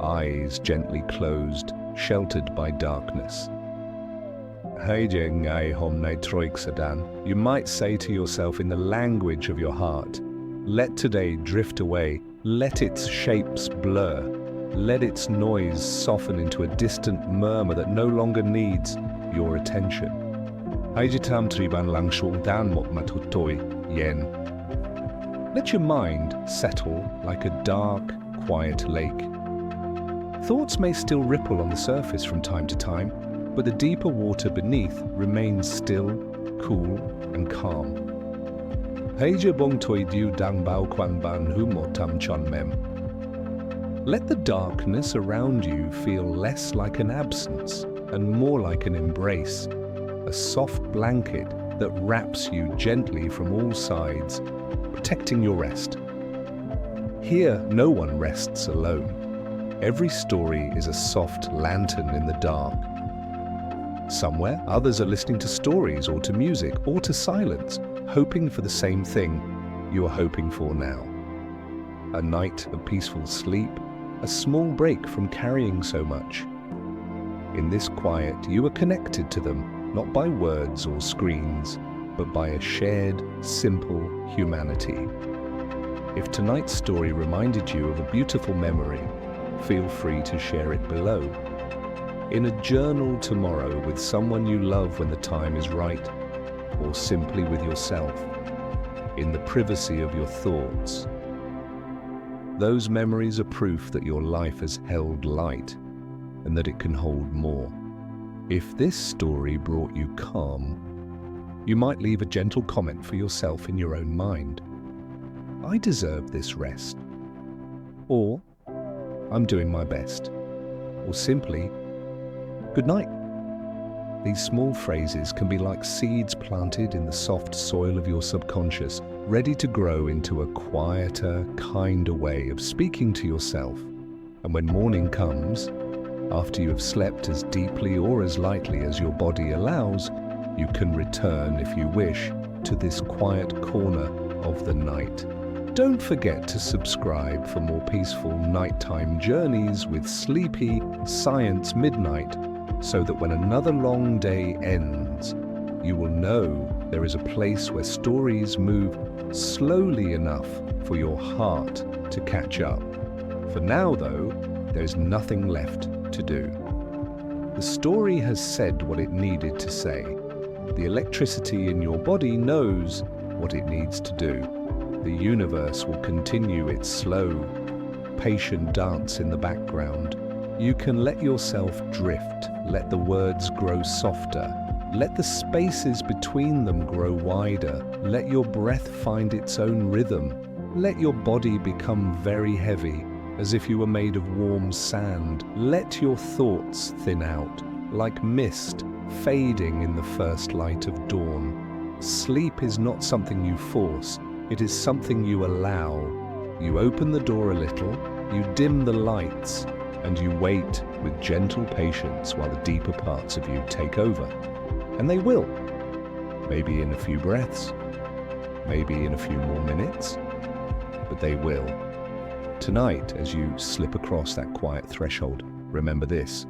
eyes gently closed, sheltered by darkness. You might say to yourself in the language of your heart, let today drift away, let its shapes blur, let its noise soften into a distant murmur that no longer needs your attention. Let your mind settle like a dark, quiet lake. Thoughts may still ripple on the surface from time to time, but the deeper water beneath remains still, cool, and calm. Let the darkness around you feel less like an absence and more like an embrace, a soft blanket that wraps you gently from all sides, protecting your rest. Here, no one rests alone. Every story is a soft lantern in the dark. Somewhere, others are listening to stories or to music or to silence, hoping for the same thing you are hoping for now. A night of peaceful sleep, a small break from carrying so much. In this quiet, you are connected to them, not by words or screens, but by a shared, simple humanity. If tonight's story reminded you of a beautiful memory, feel free to share it below. In a journal tomorrow with someone you love when the time is right, or simply with yourself, in the privacy of your thoughts. Those memories are proof that your life has held light and that it can hold more. If this story brought you calm, you might leave a gentle comment for yourself in your own mind. I deserve this rest. Or, I'm doing my best. Or simply, good night. These small phrases can be like seeds planted in the soft soil of your subconscious, ready to grow into a quieter, kinder way of speaking to yourself. And when morning comes, after you have slept as deeply or as lightly as your body allows, you can return, if you wish, to this quiet corner of the night, Don't forget to subscribe for more peaceful nighttime journeys with Sleepy Science Midnight, so that when another long day ends, you will know there is a place where stories move slowly enough for your heart to catch up. For now, though, there's nothing left to do. The story has said what it needed to say. The electricity in your body knows what it needs to do. The universe will continue its slow, patient dance in the background. You can let yourself drift, let the words grow softer, let the spaces between them grow wider, let your breath find its own rhythm, let your body become very heavy, as if you were made of warm sand. Let your thoughts thin out, like mist fading in the first light of dawn. Sleep is not something you force, it is something you allow. You open the door a little, you dim the lights, and you wait with gentle patience while the deeper parts of you take over. And they will. Maybe in a few breaths, maybe in a few more minutes, but they will. Tonight, as you slip across that quiet threshold, remember this: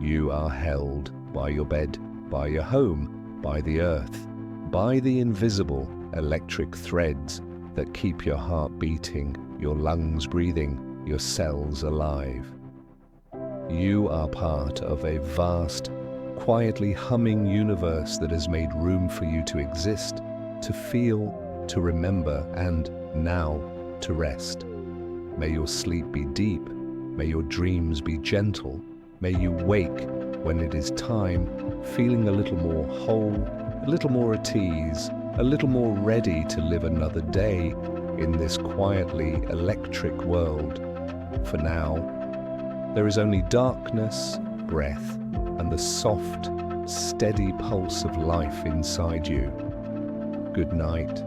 you are held by your bed, by your home, by the earth, by the invisible electric threads that keep your heart beating, your lungs breathing, your cells alive. You are part of a vast, quietly humming universe that has made room for you to exist, to feel, to remember, and now to rest. May your sleep be deep, may your dreams be gentle, may you wake when it is time, feeling a little more whole, a little more at ease, a little more ready to live another day in this quietly electric world. For now, there is only darkness, breath, and the soft, steady pulse of life inside you. Good night.